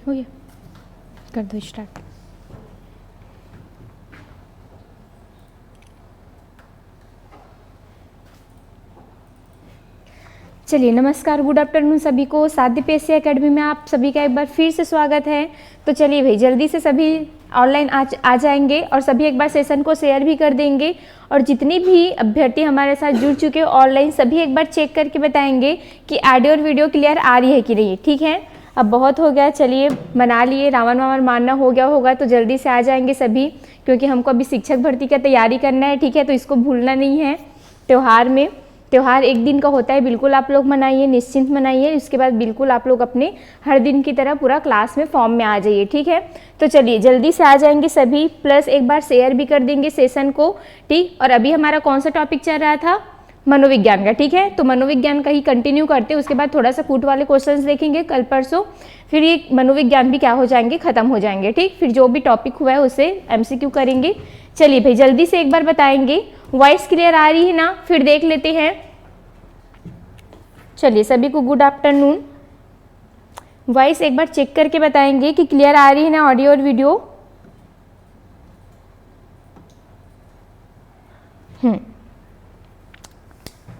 हो गया, कर दो स्टार्ट। चलिए, नमस्कार, गुड आफ्टरनून सभी को। साध्य पीएससी एकेडमी में आप सभी का एक बार फिर से स्वागत है। तो चलिए भाई, जल्दी से सभी ऑनलाइन आ जाएंगे और सभी एक बार सेशन को शेयर भी कर देंगे। और जितनी भी अभ्यर्थी हमारे साथ जुड़ चुके हैं ऑनलाइन, सभी एक बार चेक करके बताएंगे कि ऑडियो और वीडियो क्लियर आ रही है कि नहीं। ठीक है, अब बहुत हो गया, चलिए मना लिए, रावण वावण मारना हो गया होगा, तो जल्दी से आ जाएंगे सभी, क्योंकि हमको अभी शिक्षक भर्ती का तैयारी करना है। ठीक है, तो इसको भूलना नहीं है। त्यौहार एक दिन का होता है, बिल्कुल आप लोग मनाइए, निश्चिंत मनाइए। उसके बाद बिल्कुल आप लोग अपने हर दिन की तरह पूरा क्लास में फॉर्म में आ जाइए। ठीक है, तो चलिए जल्दी से आ जाएंगे सभी, प्लस एक बार शेयर भी कर देंगे सेशन को। ठीक, और अभी हमारा कौन सा टॉपिक चल रहा था? मनोविज्ञान का। ठीक है, तो मनोविज्ञान का ही कंटिन्यू करते हैं। उसके बाद थोड़ा सा कूट वाले क्वेश्चंस देखेंगे कल परसों, फिर ये मनोविज्ञान भी क्या हो जाएंगे, खत्म हो जाएंगे। ठीक, फिर जो भी टॉपिक हुआ है उसे एमसीक्यू करेंगे। चलिए भाई, जल्दी से एक बार बताएंगे। वॉइस क्लियर आ रही है ना? फिर देख लेते हैं। चलिए, सभी को गुड आफ्टरनून। वॉइस एक बार चेक करके बताएंगे कि क्लियर आ रही है ना ऑडियो और वीडियो।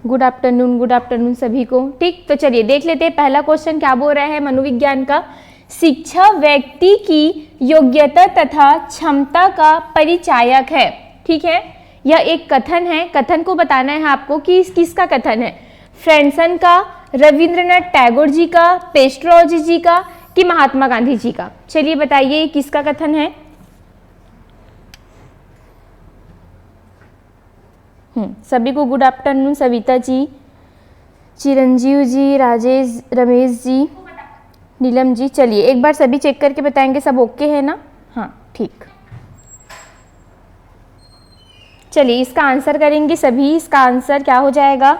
गुड आफ्टरनून सभी को। ठीक, तो चलिए देख लेते हैं पहला क्वेश्चन क्या बोल रहा है मनोविज्ञान का। शिक्षा व्यक्ति की योग्यता तथा क्षमता का परिचायक है। ठीक है, यह एक कथन है। कथन को बताना है आपको कि किसका कथन है, फ्रेंसन का, रविंद्रनाथ टैगोर जी का, पेस्ट्रोजी जी का, कि महात्मा गांधी जी का। चलिए बताइए किसका कथन है। सभी को गुड आफ्टरनून। सविता जी, चिरंजीव जी, राजेश, रमेश जी, नीलम जी। चलिए एक बार सभी चेक करके बताएंगे सब ओके है ना? हाँ ठीक। चलिए इसका आंसर करेंगे सभी। इसका आंसर क्या हो जाएगा?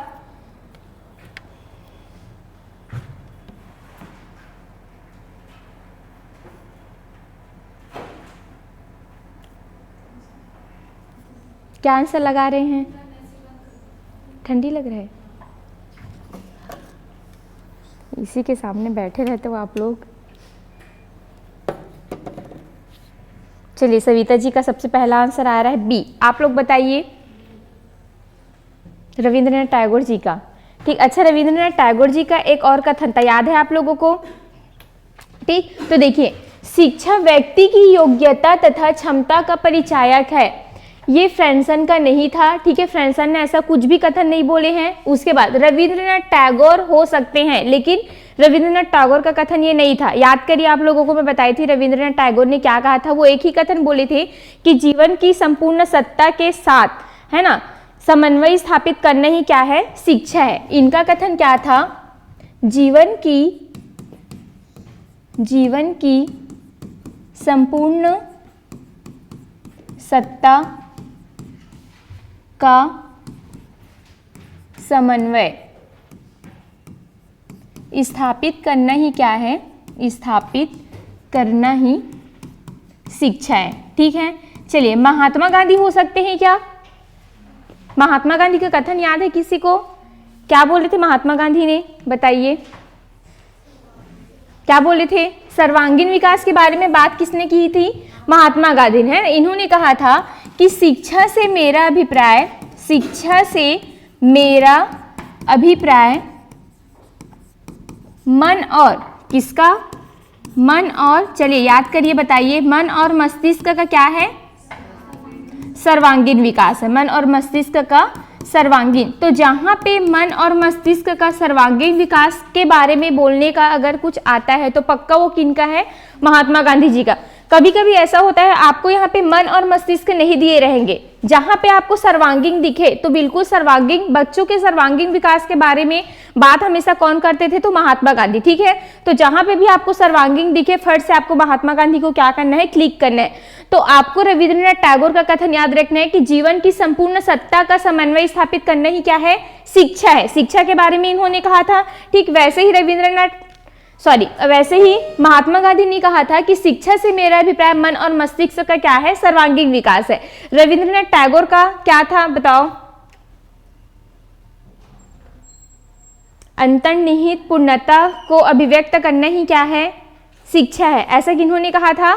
क्या आंसर लगा रहे हैं? ठंडी लग रहा है, इसी के सामने बैठे रहते हो आप लोग। चलिए सविता जी का सबसे पहला आंसर आ रहा है बी। आप लोग बताइए। रविंद्रनाथ टैगोर जी का। ठीक, अच्छा रविंद्रनाथ टैगोर जी का एक और कथन था, याद है आप लोगों को? ठीक, तो देखिए, शिक्षा व्यक्ति की योग्यता तथा क्षमता का परिचायक है। ये फ्रेंसन का नहीं था। ठीक है, फ्रेंसन ने ऐसा कुछ भी कथन नहीं बोले हैं। उसके बाद रविंद्रनाथ टैगोर हो सकते हैं, लेकिन रविंद्रनाथ टैगोर का कथन ये नहीं था। याद करिए, आप लोगों को मैं बताई थी रविंद्रनाथ टैगोर ने क्या कहा था। वो एक ही कथन बोले थे कि जीवन की संपूर्ण सत्ता के साथ, है ना, समन्वय स्थापित करना ही क्या है? शिक्षा है। इनका कथन क्या था? जीवन की संपूर्ण सत्ता का समन्वय स्थापित करना ही क्या है? स्थापित करना ही शिक्षा है। ठीक है, चलिए महात्मा गांधी हो सकते हैं क्या? महात्मा गांधी का कथन याद है किसी को? क्या बोले थे महात्मा गांधी ने? बताइए क्या बोले थे? सर्वांगीण विकास के बारे में बात किसने की थी? महात्मा गांधी ने। इन्होंने कहा था कि शिक्षा से मेरा अभिप्राय मन और किसका? मन और, चलिए याद करिए, बताइए, मन और मस्तिष्क का क्या है? सर्वांगीण विकास है, मन और मस्तिष्क का सर्वांगीण। तो जहाँ पे मन और मस्तिष्क का सर्वांगीण विकास के बारे में बोलने का अगर कुछ आता है तो पक्का वो किनका है, महात्मा गांधी जी का। कभी कभी ऐसा होता है आपको यहाँ पे मन और मस्तिष्क नहीं दिए रहेंगे, जहाँ पे आपको सर्वांगीण दिखे तो बिल्कुल सर्वांगीण, बच्चों के सर्वांगीण विकास के बारे में बात हमेशा कौन करते थे, तो महात्मा गांधी। ठीक है, तो जहाँ पे भी आपको सर्वांगीण दिखे फट से आपको महात्मा गांधी को क्या करना है, क्लिक करना है। तो आपको रविंद्रनाथ टैगोर का कथन याद रखना है कि जीवन की संपूर्ण सत्ता का समन्वय स्थापित करना ही क्या है, शिक्षा है। शिक्षा के बारे में इन्होंने कहा था। ठीक वैसे ही महात्मा गांधी ने कहा था कि शिक्षा से मेरा अभिप्राय मन और मस्तिष्क का क्या है, सर्वांगीण विकास है। रविंद्रनाथ टैगोर का क्या था बताओ, अंतर्निहित पूर्णता को अभिव्यक्त करना ही क्या है, शिक्षा है। ऐसा किन्होंने कहा था,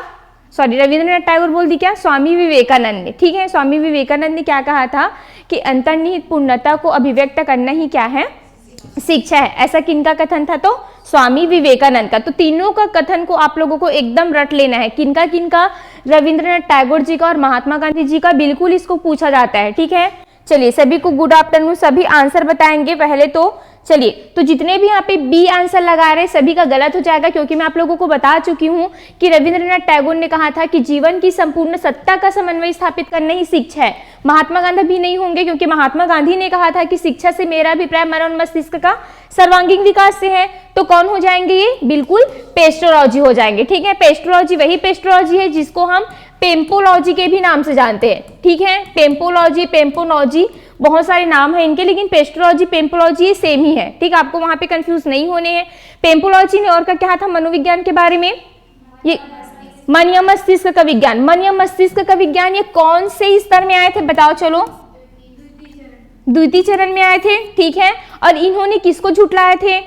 रविंद्रनाथ टैगोर बोल दी क्या, स्वामी विवेकानंद ने। ठीक है, स्वामी विवेकानंद ने क्या कहा था कि अंतर्निहित पूर्णता को अभिव्यक्त करना ही क्या है, शिक्षा है। ऐसा किनका कथन था, तो स्वामी विवेकानंद का। तो तीनों का कथन को आप लोगों को एकदम रट लेना है, किनका किनका, रविंद्रनाथ टैगोर जी का और महात्मा गांधी जी का। बिल्कुल इसको पूछा जाता है। ठीक है, चलिए सभी को गुड आफ्टरनून। सभी आंसर बताएंगे पहले तो। चलिए, तो जितने भी यहाँ पे बी आंसर लगा रहे सभी का गलत हो जाएगा, क्योंकि मैं आप लोगों को बता चुकी हूँ कि रविंद्रनाथ टैगोर ने कहा था कि जीवन की संपूर्ण सत्ता का समन्वय स्थापित करना ही शिक्षा है। महात्मा गांधी भी नहीं होंगे, क्योंकि महात्मा गांधी ने कहा था कि शिक्षा से मेरा अभिप्राय मन और मस्तिष्क का सर्वांगीण विकास से है। तो कौन हो जाएंगे ये, बिल्कुल पेस्टोलॉजी हो जाएंगे। ठीक है, पेस्टोलॉजी वही पेस्टोलॉजी है जिसको हम पेम्पोलॉजी के भी नाम से जानते हैं। ठीक है, पेम्पोलॉजी, पेम्पोलॉजी बहुत सारे नाम हैं इनके, लेकिन पेस्टोलॉजी पेम्पोलॉजी सेम ही है। ठीक, आपको वहां पे कंफ्यूज नहीं होने हैं। पेम्पोलॉजी ने और का क्या था, मनोविज्ञान के बारे में, ये मन या मस्तिष्क का विज्ञान। मन या मस्तिष्क का विज्ञान ये कौन से स्तर में आए थे बताओ, चलो द्वितीय चरण में आए थे। ठीक है, और इन्होंने किसको झुटलाए थे,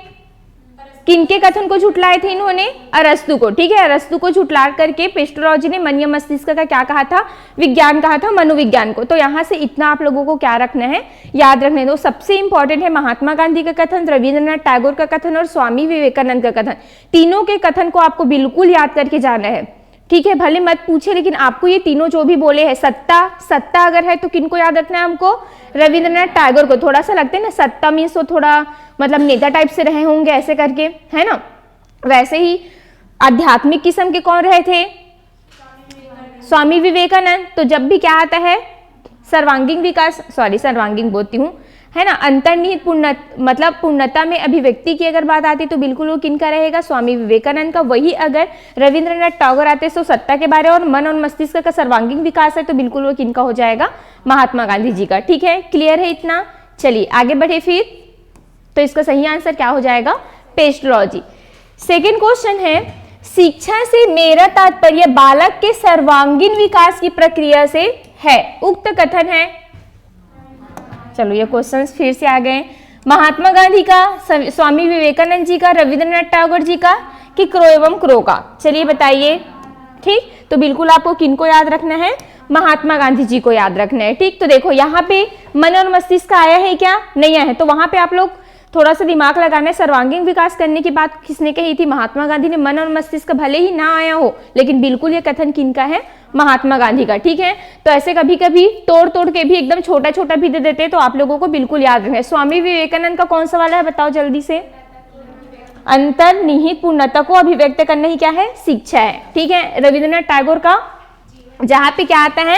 किनके कथन को झुटलाए थे इन्होंने, अरस्तु को। ठीक है, अरस्तु को झुटला करके पेस्टोलॉजी ने मन या मस्तिष्क का क्या कहा था, विज्ञान कहा था, मनोविज्ञान को। तो यहाँ से इतना आप लोगों को क्या रखना है, याद रखने दो। सबसे इंपॉर्टेंट है महात्मा गांधी का कथन, रविंद्रनाथ टैगोर का कथन और स्वामी विवेकानंद का कथन। तीनों के कथन को आपको बिल्कुल याद करके जाना है। ठीक है, भले मत पूछे, लेकिन आपको ये तीनों जो भी बोले हैं, सत्ता अगर है तो किनको याद रखना है हमको, रविंद्रनाथ टैगोर को। थोड़ा सा लगता है ना सत्ता मीन्स तो थोड़ा मतलब नेता टाइप से रहे होंगे ऐसे करके, है ना। वैसे ही आध्यात्मिक किस्म के कौन रहे थे, स्वामी विवेकानंद। तो जब भी क्या आता है, सर्वांगीण विकास, सर्वांगीण बोलती हूँ, है ना, अंतर्निहित मतलब पूर्णता में अभिव्यक्ति की अगर बात आती तो बिल्कुल वो किनका रहेगा, स्वामी विवेकानंद का। वही अगर रविंद्रनाथ टैगोर आते तो सत्ता के बारे और मन और मस्तिष्क का सर्वांगीण विकास है तो बिल्कुल वो किनका हो जाएगा, महात्मा गांधी जी का। ठीक है, क्लियर है इतना। चलिए आगे बढ़े फिर। तो इसका सही आंसर क्या हो जाएगा, पेस्टोलॉजी। सेकेंड क्वेश्चन है, शिक्षा से मेरा तात्पर्य बालक के सर्वांगीण विकास की प्रक्रिया से है, उक्त कथन है। चलो ये क्वेश्चंस फिर से आ गए, महात्मा गांधी का, स्वामी विवेकानंद जी का, रविंद्रनाथ टैगोर जी का, कि क्रो एवं क्रो का। चलिए बताइए। ठीक, तो बिल्कुल आपको किनको याद रखना है, महात्मा गांधी जी को याद रखना है। ठीक, तो देखो यहाँ पे मन और मस्तिष्क आया है क्या, नहीं आया है, तो वहां पे आप लोग थोड़ा सा दिमाग लगाना है। सर्वांगीण विकास करने की बात किसने कही थी, महात्मा गांधी ने। मन और मस्तिष्क भले ही ना आया हो, लेकिन बिल्कुल ये कथन किनका है, महात्मा गांधी का। ठीक है, तो ऐसे कभी कभी तोड़ के भी एकदम छोटा छोटा भी दे देते, तो आप लोगों को बिल्कुल याद रखना है। स्वामी विवेकानंद का कौन सा वाला है बताओ जल्दी से, अंतर्निहित पूर्णता को अभिव्यक्त करना ही क्या है, शिक्षा है। ठीक है, रविंद्रनाथ टैगोर का जहाँ पे क्या आता है,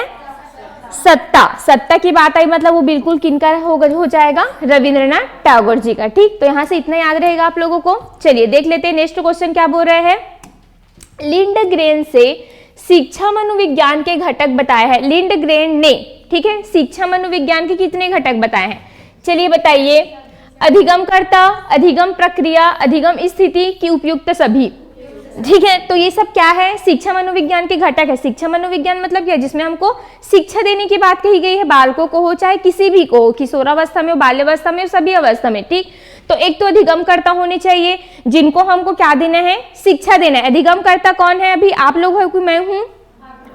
सत्ता की बात आई, मतलब वो बिल्कुल किनका हो जाएगा, रविंद्रनाथ टैगोर जी का। ठीक, तो यहाँ से इतना याद रहेगा आप लोगों को। चलिए देख लेते हैं नेक्स्ट क्वेश्चन क्या बोल रहे हैं। लिंडग्रेन से शिक्षा मनोविज्ञान के घटक बताए हैं, लिंडग्रेन ने। ठीक है, शिक्षा मनोविज्ञान के कितने घटक बताए हैं, चलिए बताइए। अधिगम कर्ता, अधिगम प्रक्रिया, अधिगम स्थिति की उपयुक्त सभी। ठीक है, तो ये सब क्या है, शिक्षा मनोविज्ञान के घटक है। शिक्षा मनोविज्ञान मतलब क्या है, जिसमें हमको शिक्षा देने की बात कही गई है, बालकों को हो चाहे किसी भी को, किशोरावस्था में हो, बाल्यावस्था में हो, सभी अवस्था में। ठीक, तो एक तो अधिगमकर्ता होने चाहिए जिनको हमको क्या देना है, शिक्षा देना है। अधिगमकर्ता कौन है, अभी आप लोग हो कि मैं हूं,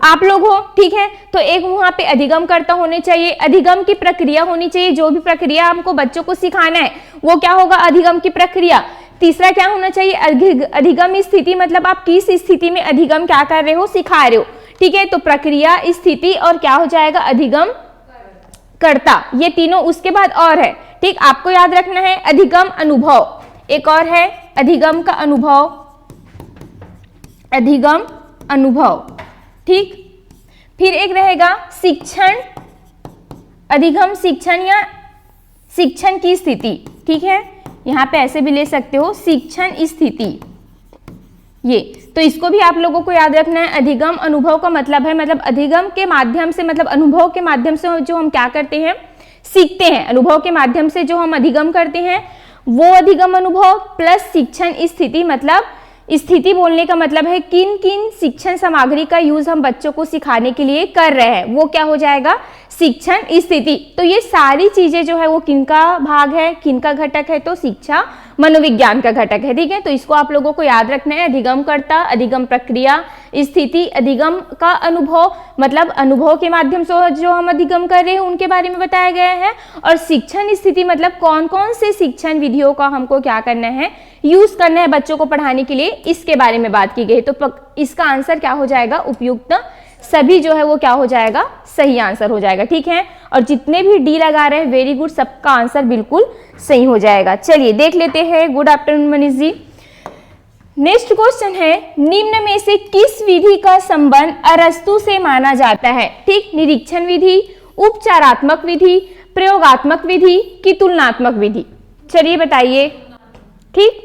आप लोग हो। ठीक है, तो एक वहां पे अधिगमकर्ता होने चाहिए। अधिगम की प्रक्रिया होनी चाहिए, जो भी प्रक्रिया हमको बच्चों को सिखाना है वो क्या होगा, अधिगम की प्रक्रिया। तीसरा क्या होना चाहिए, अधिगम स्थिति, मतलब आप किस स्थिति में अधिगम क्या कर रहे हो, सिखा रहे हो। ठीक है। तो प्रक्रिया, स्थिति और क्या हो जाएगा, अधिगम कर्ता, ये तीनों। उसके बाद और है, ठीक, आपको याद रखना है अधिगम अनुभव, एक और है अधिगम का अनुभव, अधिगम अनुभव, ठीक। फिर एक रहेगा शिक्षण, अधिगम शिक्षण या शिक्षण की स्थिति, ठीक है, यहां पे ऐसे भी ले सकते हो, शिक्षण स्थिति, ये। तो इसको भी आप लोगों को याद रखना है। अधिगम अनुभव का मतलब है, मतलब अधिगम के माध्यम से, मतलब अनुभव के माध्यम से जो हम क्या करते हैं, सीखते हैं। अनुभव के माध्यम से जो हम अधिगम करते हैं वो अधिगम अनुभव, प्लस शिक्षण स्थिति, मतलब स्थिति बोलने का मतलब है किन किन शिक्षण सामग्री का यूज हम बच्चों को सिखाने के लिए कर रहे हैं, वो क्या हो जाएगा, शिक्षण स्थिति। तो ये सारी चीजें जो है वो किनका भाग है, किनका घटक है, तो शिक्षा मनोविज्ञान का घटक है, ठीक है। तो इसको आप लोगों को याद रखना है, अधिगम कर्ता, अधिगम प्रक्रिया, स्थिति, अधिगम का अनुभव, मतलब अनुभव के माध्यम से जो हम अधिगम कर रहे हैं उनके बारे में बताया गया है, और शिक्षण स्थिति मतलब कौन कौन से शिक्षण विधियों का हमको क्या करना है, यूज करना है बच्चों को पढ़ाने के लिए, इसके बारे में बात की गई। तो इसका आंसर क्या हो जाएगा, उपयुक्त सभी जो है वो क्या हो जाएगा, सही आंसर हो जाएगा, ठीक है। और जितने भी डी लगा रहे हैं वेरी गुड, सबका आंसर बिल्कुल सही हो जाएगा। चलिए देख लेते हैं। Good afternoon Manish ji. Next question है, निम्न में से किस विधि का संबंध अरस्तु से माना जाता है, ठीक। निरीक्षण विधि, उपचारात्मक विधि, प्रयोगात्मक विधि की तुलनात्मक विधि, चलिए बताइए, ठीक।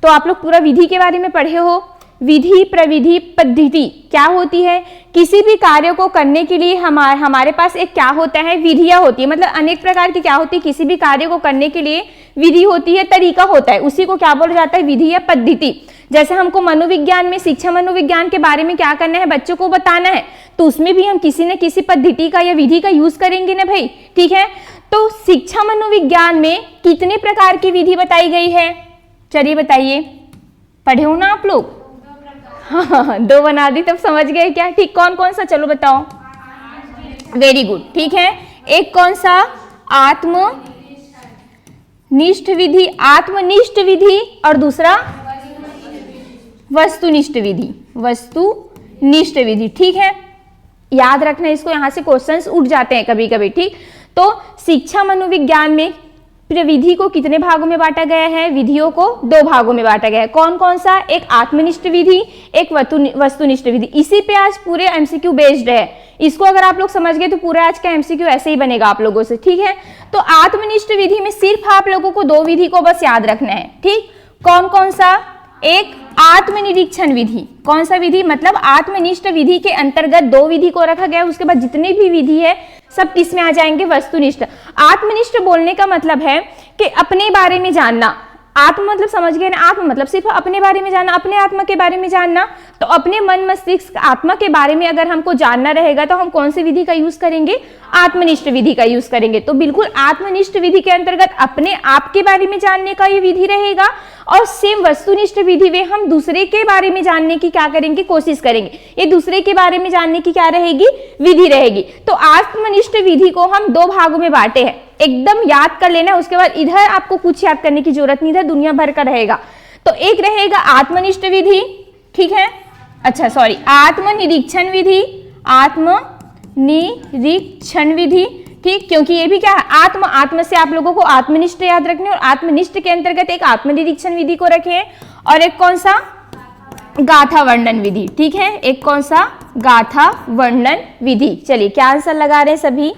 तो आप लोग पूरा विधि के बारे में पढ़े हो। विधि, प्रविधि, पद्धति क्या होती है, किसी भी कार्य को करने के लिए हमारे पास एक क्या होता है, विधियां होती है, मतलब अनेक प्रकार की क्या होती है, किसी भी कार्य को करने के लिए विधि होती है, तरीका होता है, उसी को क्या बोला जाता है, विधि या पद्धति। जैसे हमको मनोविज्ञान में, शिक्षा मनोविज्ञान के बारे में क्या करना है, बच्चों को बताना है, तो उसमें भी हम किसी न किसी पद्धति का या विधि का यूज करेंगे ना भाई, ठीक है। तो शिक्षा मनोविज्ञान में कितने प्रकार की विधि बताई गई है, चलिए बताइए, पढ़े हो ना आप लोग, हाँ, दो बना दी तब समझ गए क्या, ठीक। कौन कौन सा, चलो बताओ, वेरी गुड, ठीक है। एक कौन सा, आत्मनिष्ठ विधि, आत्मनिष्ठ विधि, और दूसरा वस्तुनिष्ठ विधि, वस्तुनिष्ठ विधि, ठीक है। याद रखना इसको, यहां से क्वेश्चंस उठ जाते हैं कभी कभी, ठीक। तो शिक्षा मनोविज्ञान में विधि को कितने भागों में बांटा गया है, विधियों को दो भागों में बांटा गया है। कौन कौन सा, एक आत्मनिष्ठ विधि, एक वस्तुनिष्ठ विधि। इसी पे आज पूरे एमसीक्यू बेस्ड है, इसको अगर आप लोग समझ गए तो पूरा आज का एमसीक्यू ऐसे ही बनेगा आप लोगों से, ठीक है। तो आत्मनिष्ठ विधि में सिर्फ आप लोगों को दो विधि को बस याद रखना है, ठीक। कौन कौन सा, एक आत्मनिरीक्षण विधि, कौन सा विधि, मतलब आत्मनिष्ठ विधि के अंतर्गत दो विधि को रखा गया, उसके बाद जितने भी विधि है सब किस में आ जाएंगे, वस्तुनिष्ठ। आत्मनिष्ठ बोलने का मतलब है कि अपने बारे में जानना, आत्म मतलब समझ गए ना, आत्म मतलब सिर्फ अपने बारे में जानना, अपने आत्मा के बारे में जानना। तो अपने मन मस्तिष्क आत्मा के बारे में अगर हमको जानना रहेगा तो हम कौन सी विधि का यूज करेंगे, आत्मनिष्ठ विधि का यूज करेंगे। तो बिल्कुल आत्मनिष्ठ विधि के अंतर्गत अपने आप के बारे में जानने का ये विधि रहेगा, और सेम वस्तुनिष्ठ विधि में हम दूसरे के बारे में जानने की क्या करेंगे, कोशिश करेंगे। ये दूसरे के बारे में जानने की क्या रहेगी, विधि रहेगी। तो आत्मनिष्ठ विधि को हम दो भागों में बांटे हैं, एकदम याद कर लेना। उसके बाद इधर आपको कुछ याद करने की जरूरत नहीं, इधर दुनिया भर का रहेगा। तो एक रहेगा आत्मनिष्ठ विधि, ठीक है, अच्छा सॉरी, आत्मनिरीक्षण विधि, आत्मनिरीक्षण विधि, ठीक, क्योंकि ये भी क्या है, आत्म से आप लोगों को आत्मनिष्ठ याद रखने, और आत्मनिष्ठ के अंतर्गत एक आत्मनिरीक्षण विधि को रखे, और एक कौन सा, गाथा वर्णन विधि, ठीक है, एक कौन सा, गाथा वर्णन विधि। चलिए क्या आंसर लगा रहे हैं सभी,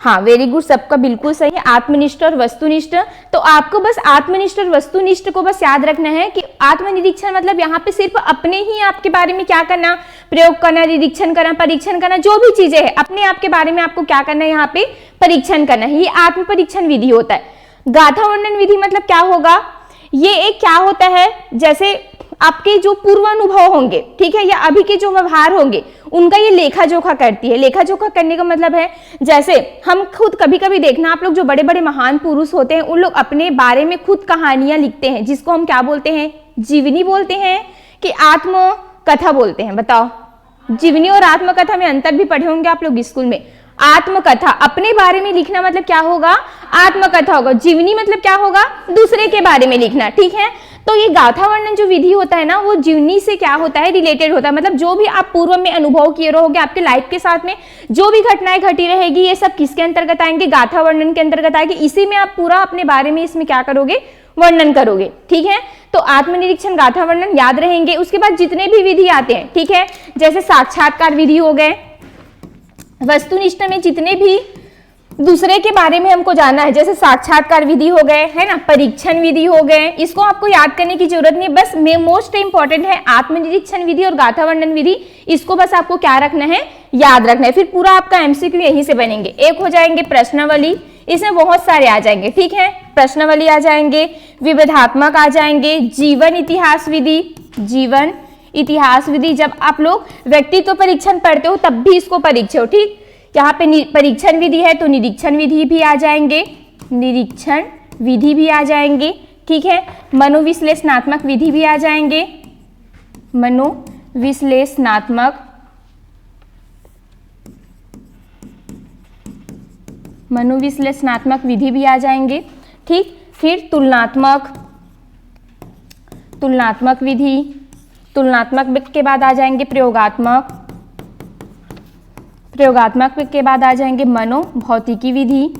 हाँ वेरी गुड, सबका बिल्कुल सही है, आत्मनिष्ठ और वस्तुनिष्ठ। तो आपको बस आत्मनिष्ठ और वस्तुनिष्ठ को बस याद रखना है कि आत्मनिरीक्षण मतलब यहाँ पे सिर्फ अपने ही आपके बारे में क्या करना, प्रयोग करना, निरीक्षण करना, परीक्षण करना, जो भी चीजें हैं अपने आप के बारे में आपको क्या करना है, यहाँ पे परीक्षण करना है, ये आत्म परीक्षण विधि होता है। गाथा वर्णन विधि मतलब क्या होगा, ये एक क्या होता है, जैसे आपके जो पूर्वानुभव होंगे, ठीक है, या अभी के जो व्यवहार होंगे उनका ये लेखा जोखा करती है। लेखा जोखा करने का मतलब है, जैसे हम खुद कभी कभी देखना आप लोग, जो बड़े बड़े महान पुरुष होते हैं उन लोग अपने बारे में खुद कहानियां लिखते हैं, जिसको हम क्या बोलते हैं, जीवनी बोलते हैं कि आत्मकथा बोलते हैं, बताओ। जीवनी और आत्मकथा में अंतर भी पढ़े होंगे आप लोग स्कूल में। आत्मकथा अपने बारे में लिखना मतलब क्या होगा, आत्मकथा होगा। जीवनी मतलब क्या होगा, दूसरे के बारे में लिखना, ठीक है। तो ये गाथा वर्णन जो विधि होता है ना, वो जीवनी से क्या होता है, रिलेटेड होता है। मतलब जो भी आप पूर्व में अनुभव किए रहोगे, आपके लाइफ के साथ में जो भी घटनाएं घटी रहेगी, ये सब किसके अंतर्गत आएंगे, गाथा वर्णन के अंतर्गत आएंगे। इसी में आप पूरा अपने बारे में इसमें क्या करोगे, वर्णन करोगे। ठीक है, तो आत्मनिरीक्षण, गाथा वर्णन याद रहेंगे। उसके बाद जितने भी विधि आते हैं, ठीक है, जैसे साक्षात्कार विधि हो गए, वस्तुनिष्ठ में जितने भी दूसरे के बारे में हमको जानना है, जैसे साक्षात्कार विधि हो गए, है ना, परीक्षण विधि हो गए, इसको आपको याद करने की जरूरत नहीं है। बस मोस्ट इंपॉर्टेंट है आत्मनिरीक्षण विधि और गाथा वर्णन विधि, इसको बस आपको क्या रखना है, याद रखना है। फिर पूरा आपका एमसीक्यू यहीं से बनेंगे। एक हो जाएंगे प्रश्नावली, इसमें बहुत सारे आ जाएंगे। ठीक है, प्रश्नावली आ जाएंगे, विविधात्मक आ जाएंगे, जीवन इतिहास विधि, जीवन इतिहास विधि जब आप लोग व्यक्तित्व परीक्षण पढ़ते हो तब भी इसको परीक्षो। ठीक, यहाँ पे परीक्षण विधि है तो निरीक्षण विधि भी आ जाएंगे, निरीक्षण विधि भी आ जाएंगे। ठीक है, मनोविश्लेषणात्मक विधि भी आ जाएंगे, मनोविश्लेषणात्मक विधि भी आ जाएंगे। ठीक, फिर तुलनात्मक विधि, तुलनात्मक के बाद आ जाएंगे प्रयोगात्मक के बाद आ जाएंगे मनोभौतिकी विधि।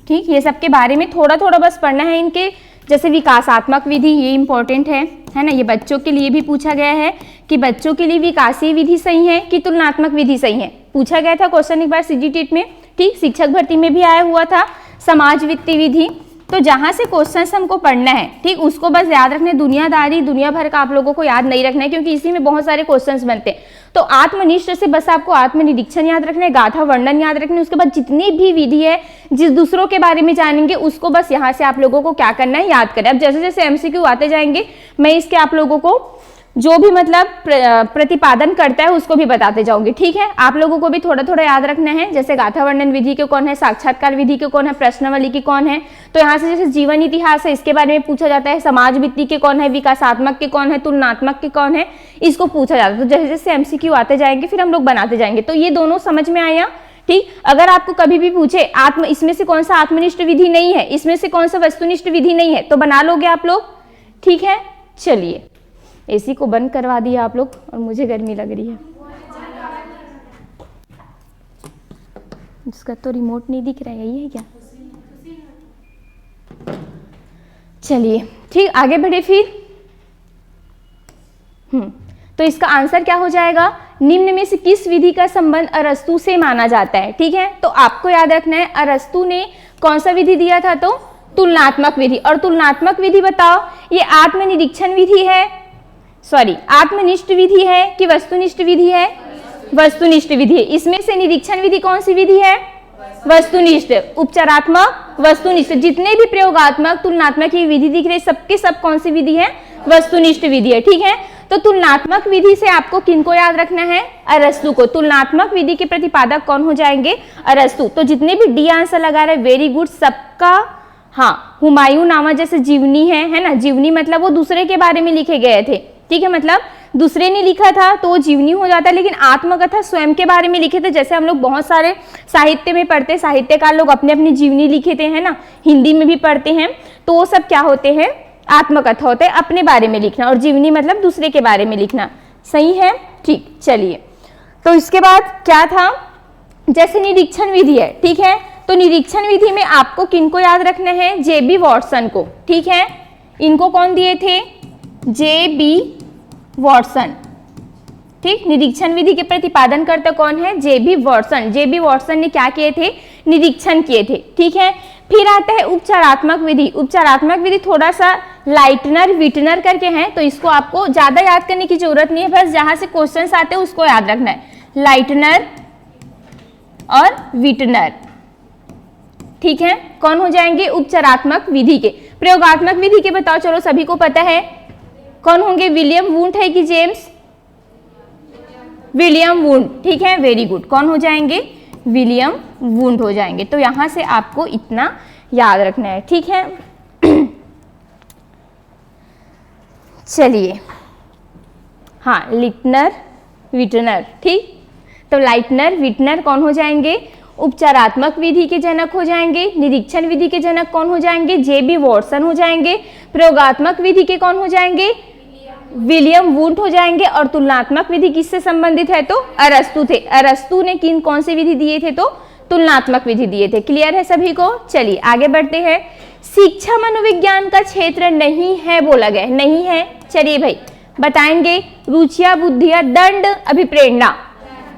ठीक, ये सब के बारे में थोड़ा थोड़ा बस पढ़ना है। इनके जैसे विकासात्मक विधि, ये इंपॉर्टेंट है ना, ये बच्चों के लिए भी पूछा गया है कि बच्चों के लिए विकासीय विधि सही है कि तुलनात्मक विधि सही है, पूछा गया था क्वेश्चन एक बार सीजीटीट में। ठीक, शिक्षक भर्ती में भी आया हुआ था समाज वित्तीय विधि। तो जहां से क्वेश्चन हमको पढ़ना है, ठीक, उसको बस याद रखना है। दुनियादारी दुनिया भर का आप लोगों को याद नहीं रखना है, क्योंकि इसी में बहुत सारे क्वेश्चंस बनते हैं। तो आत्मनिष्ठ से बस आपको आत्मनिरीक्षण याद रखना है, गाथा वर्णन याद रखना है। उसके बाद जितनी भी विधि है, जिस दूसरों के बारे में जानेंगे, उसको बस यहाँ से आप लोगों को क्या करना है, याद करें। अब जैसे जैसे एमसीक्यू आते जाएंगे, मैं इसके आप लोगों को जो भी मतलब प्रतिपादन करता है उसको भी बताते जाऊंगी। ठीक है, आप लोगों को भी थोड़ा थोड़ा याद रखना है। जैसे गाथा वर्णन विधि के कौन है, साक्षात्कार विधि के कौन है, प्रश्नावली की कौन है। तो यहाँ से जैसे जीवन इतिहास है, इसके बारे में पूछा जाता है, समाज वित्तीय के कौन है, विकासात्मक के कौन है, तुलनात्मक के कौन है, इसको पूछा जाता है। तो जैसे जैसे एमसीक्यू आते जाएंगे फिर हम लोग बनाते जाएंगे। तो ये दोनों समझ में आया। ठीक, अगर आपको कभी भी पूछे इसमें से कौन सा आत्मनिष्ठ विधि नहीं है, इसमें से कौन सा वस्तुनिष्ठ विधि नहीं है, तो बना लोगे आप लोग। ठीक है, चलिए एसी को बंद करवा दिया आप लोग, और मुझे गर्मी लग रही है। इसका तो रिमोट नहीं दिख रहा है, यही है क्या? चलिए ठीक, आगे बढ़े फिर। तो इसका आंसर क्या हो जाएगा, निम्न में से किस विधि का संबंध अरस्तु से माना जाता है। ठीक है, तो आपको याद रखना है अरस्तु ने कौन सा विधि दिया था, तो तुलनात्मक विधि। और तुलनात्मक विधि बताओ, ये आत्मनिरीक्षण विधि है, सॉरी आत्मनिष्ठ विधि है कि वस्तुनिष्ठ विधि है? वस्तुनिष्ठ विधि है। इसमें से निरीक्षण विधि कौन सी विधि है? वस्तुनिष्ठ। उपचारात्मक, वस्तुनिष्ठ। जितने भी प्रयोगात्मक, तुलनात्मक ये विधि दिख रही है, सबके सब कौन सी विधि है? वस्तुनिष्ठ विधि है। ठीक है, तो तुलनात्मक विधि से आपको किनको याद रखना है? अरस्तु को। तुलनात्मक विधि के प्रतिपादक कौन हो जाएंगे? अरस्तु। तो जितने भी डी आंसर लगा रहे, वेरी गुड सबका। हाँ, हुमायूं नामा जैसे जीवनी है ना, जीवनी मतलब वो दूसरे के बारे में लिखे गए थे। ठीक है, मतलब दूसरे ने लिखा था तो वो जीवनी हो जाता है, लेकिन आत्मकथा स्वयं के बारे में लिखे थे। जैसे हम लोग बहुत सारे साहित्य में पढ़ते हैं, साहित्यकार लोग अपने अपनी जीवनी लिखे थे, है ना, हिंदी में भी पढ़ते हैं, तो वो सब क्या होते हैं? आत्मकथा होते हैं, अपने बारे में लिखना, और जीवनी मतलब दूसरे के बारे में लिखना। सही है, ठीक। चलिए, तो इसके बाद क्या था, जैसे निरीक्षण विधि है, ठीक है, तो निरीक्षण विधि में आपको किनको याद रखना है? जे.बी. वॉटसन को। ठीक है, इनको कौन दिए थे? जे.बी. वॉटसन। ठीक, निरीक्षण विधि के प्रतिपादन करता कौन है? जे.बी. वॉटसन। जे.बी. वॉटसन ने क्या किए थे? निरीक्षण किए थे। ठीक है, फिर आता है उपचारात्मक विधि। उपचारात्मक विधि थोड़ा सा लाइटनर विटनर करके है, तो इसको आपको ज्यादा याद करने की जरूरत नहीं है, बस जहां से क्वेश्चंस आते हैं उसको याद रखना है, लाइटनर और विटनर। ठीक है, कौन हो जाएंगे? उपचारात्मक विधि के। प्रयोगात्मक विधि के बताओ, चलो सभी को पता है कौन होंगे? विलियम वुंड है कि जेम्स? William wound. ठीक है, वेरी गुड। कौन हो जाएंगे? विलियम वुंड हो जाएंगे। तो यहां से आपको इतना याद रखना है। ठीक है, चलिए, हाँ, लिटनर विटनर। ठीक, तो लाइटनर विटनर कौन हो जाएंगे? उपचारात्मक विधि के जनक हो जाएंगे। निरीक्षण विधि के जनक कौन हो जाएंगे? जे.बी. वॉटसन हो जाएंगे। प्रयोगात्मक विधि के कौन हो जाएंगे? विलियम वुंट हो जाएंगे। और तुलनात्मक विधि किससे संबंधित है? तो अरस्तु थे। अरस्तु ने कौन से विधि दिए थे? तो तुलनात्मक विधि दिए थे। क्लियर है सभी को? चलिए आगे बढ़ते हैं। शिक्षा मनोविज्ञान का क्षेत्र नहीं है बोला गया, नहीं है। चलिए भाई बताएंगे। रुचिया, बुद्धिया, दंड, अभिप्रेरणा।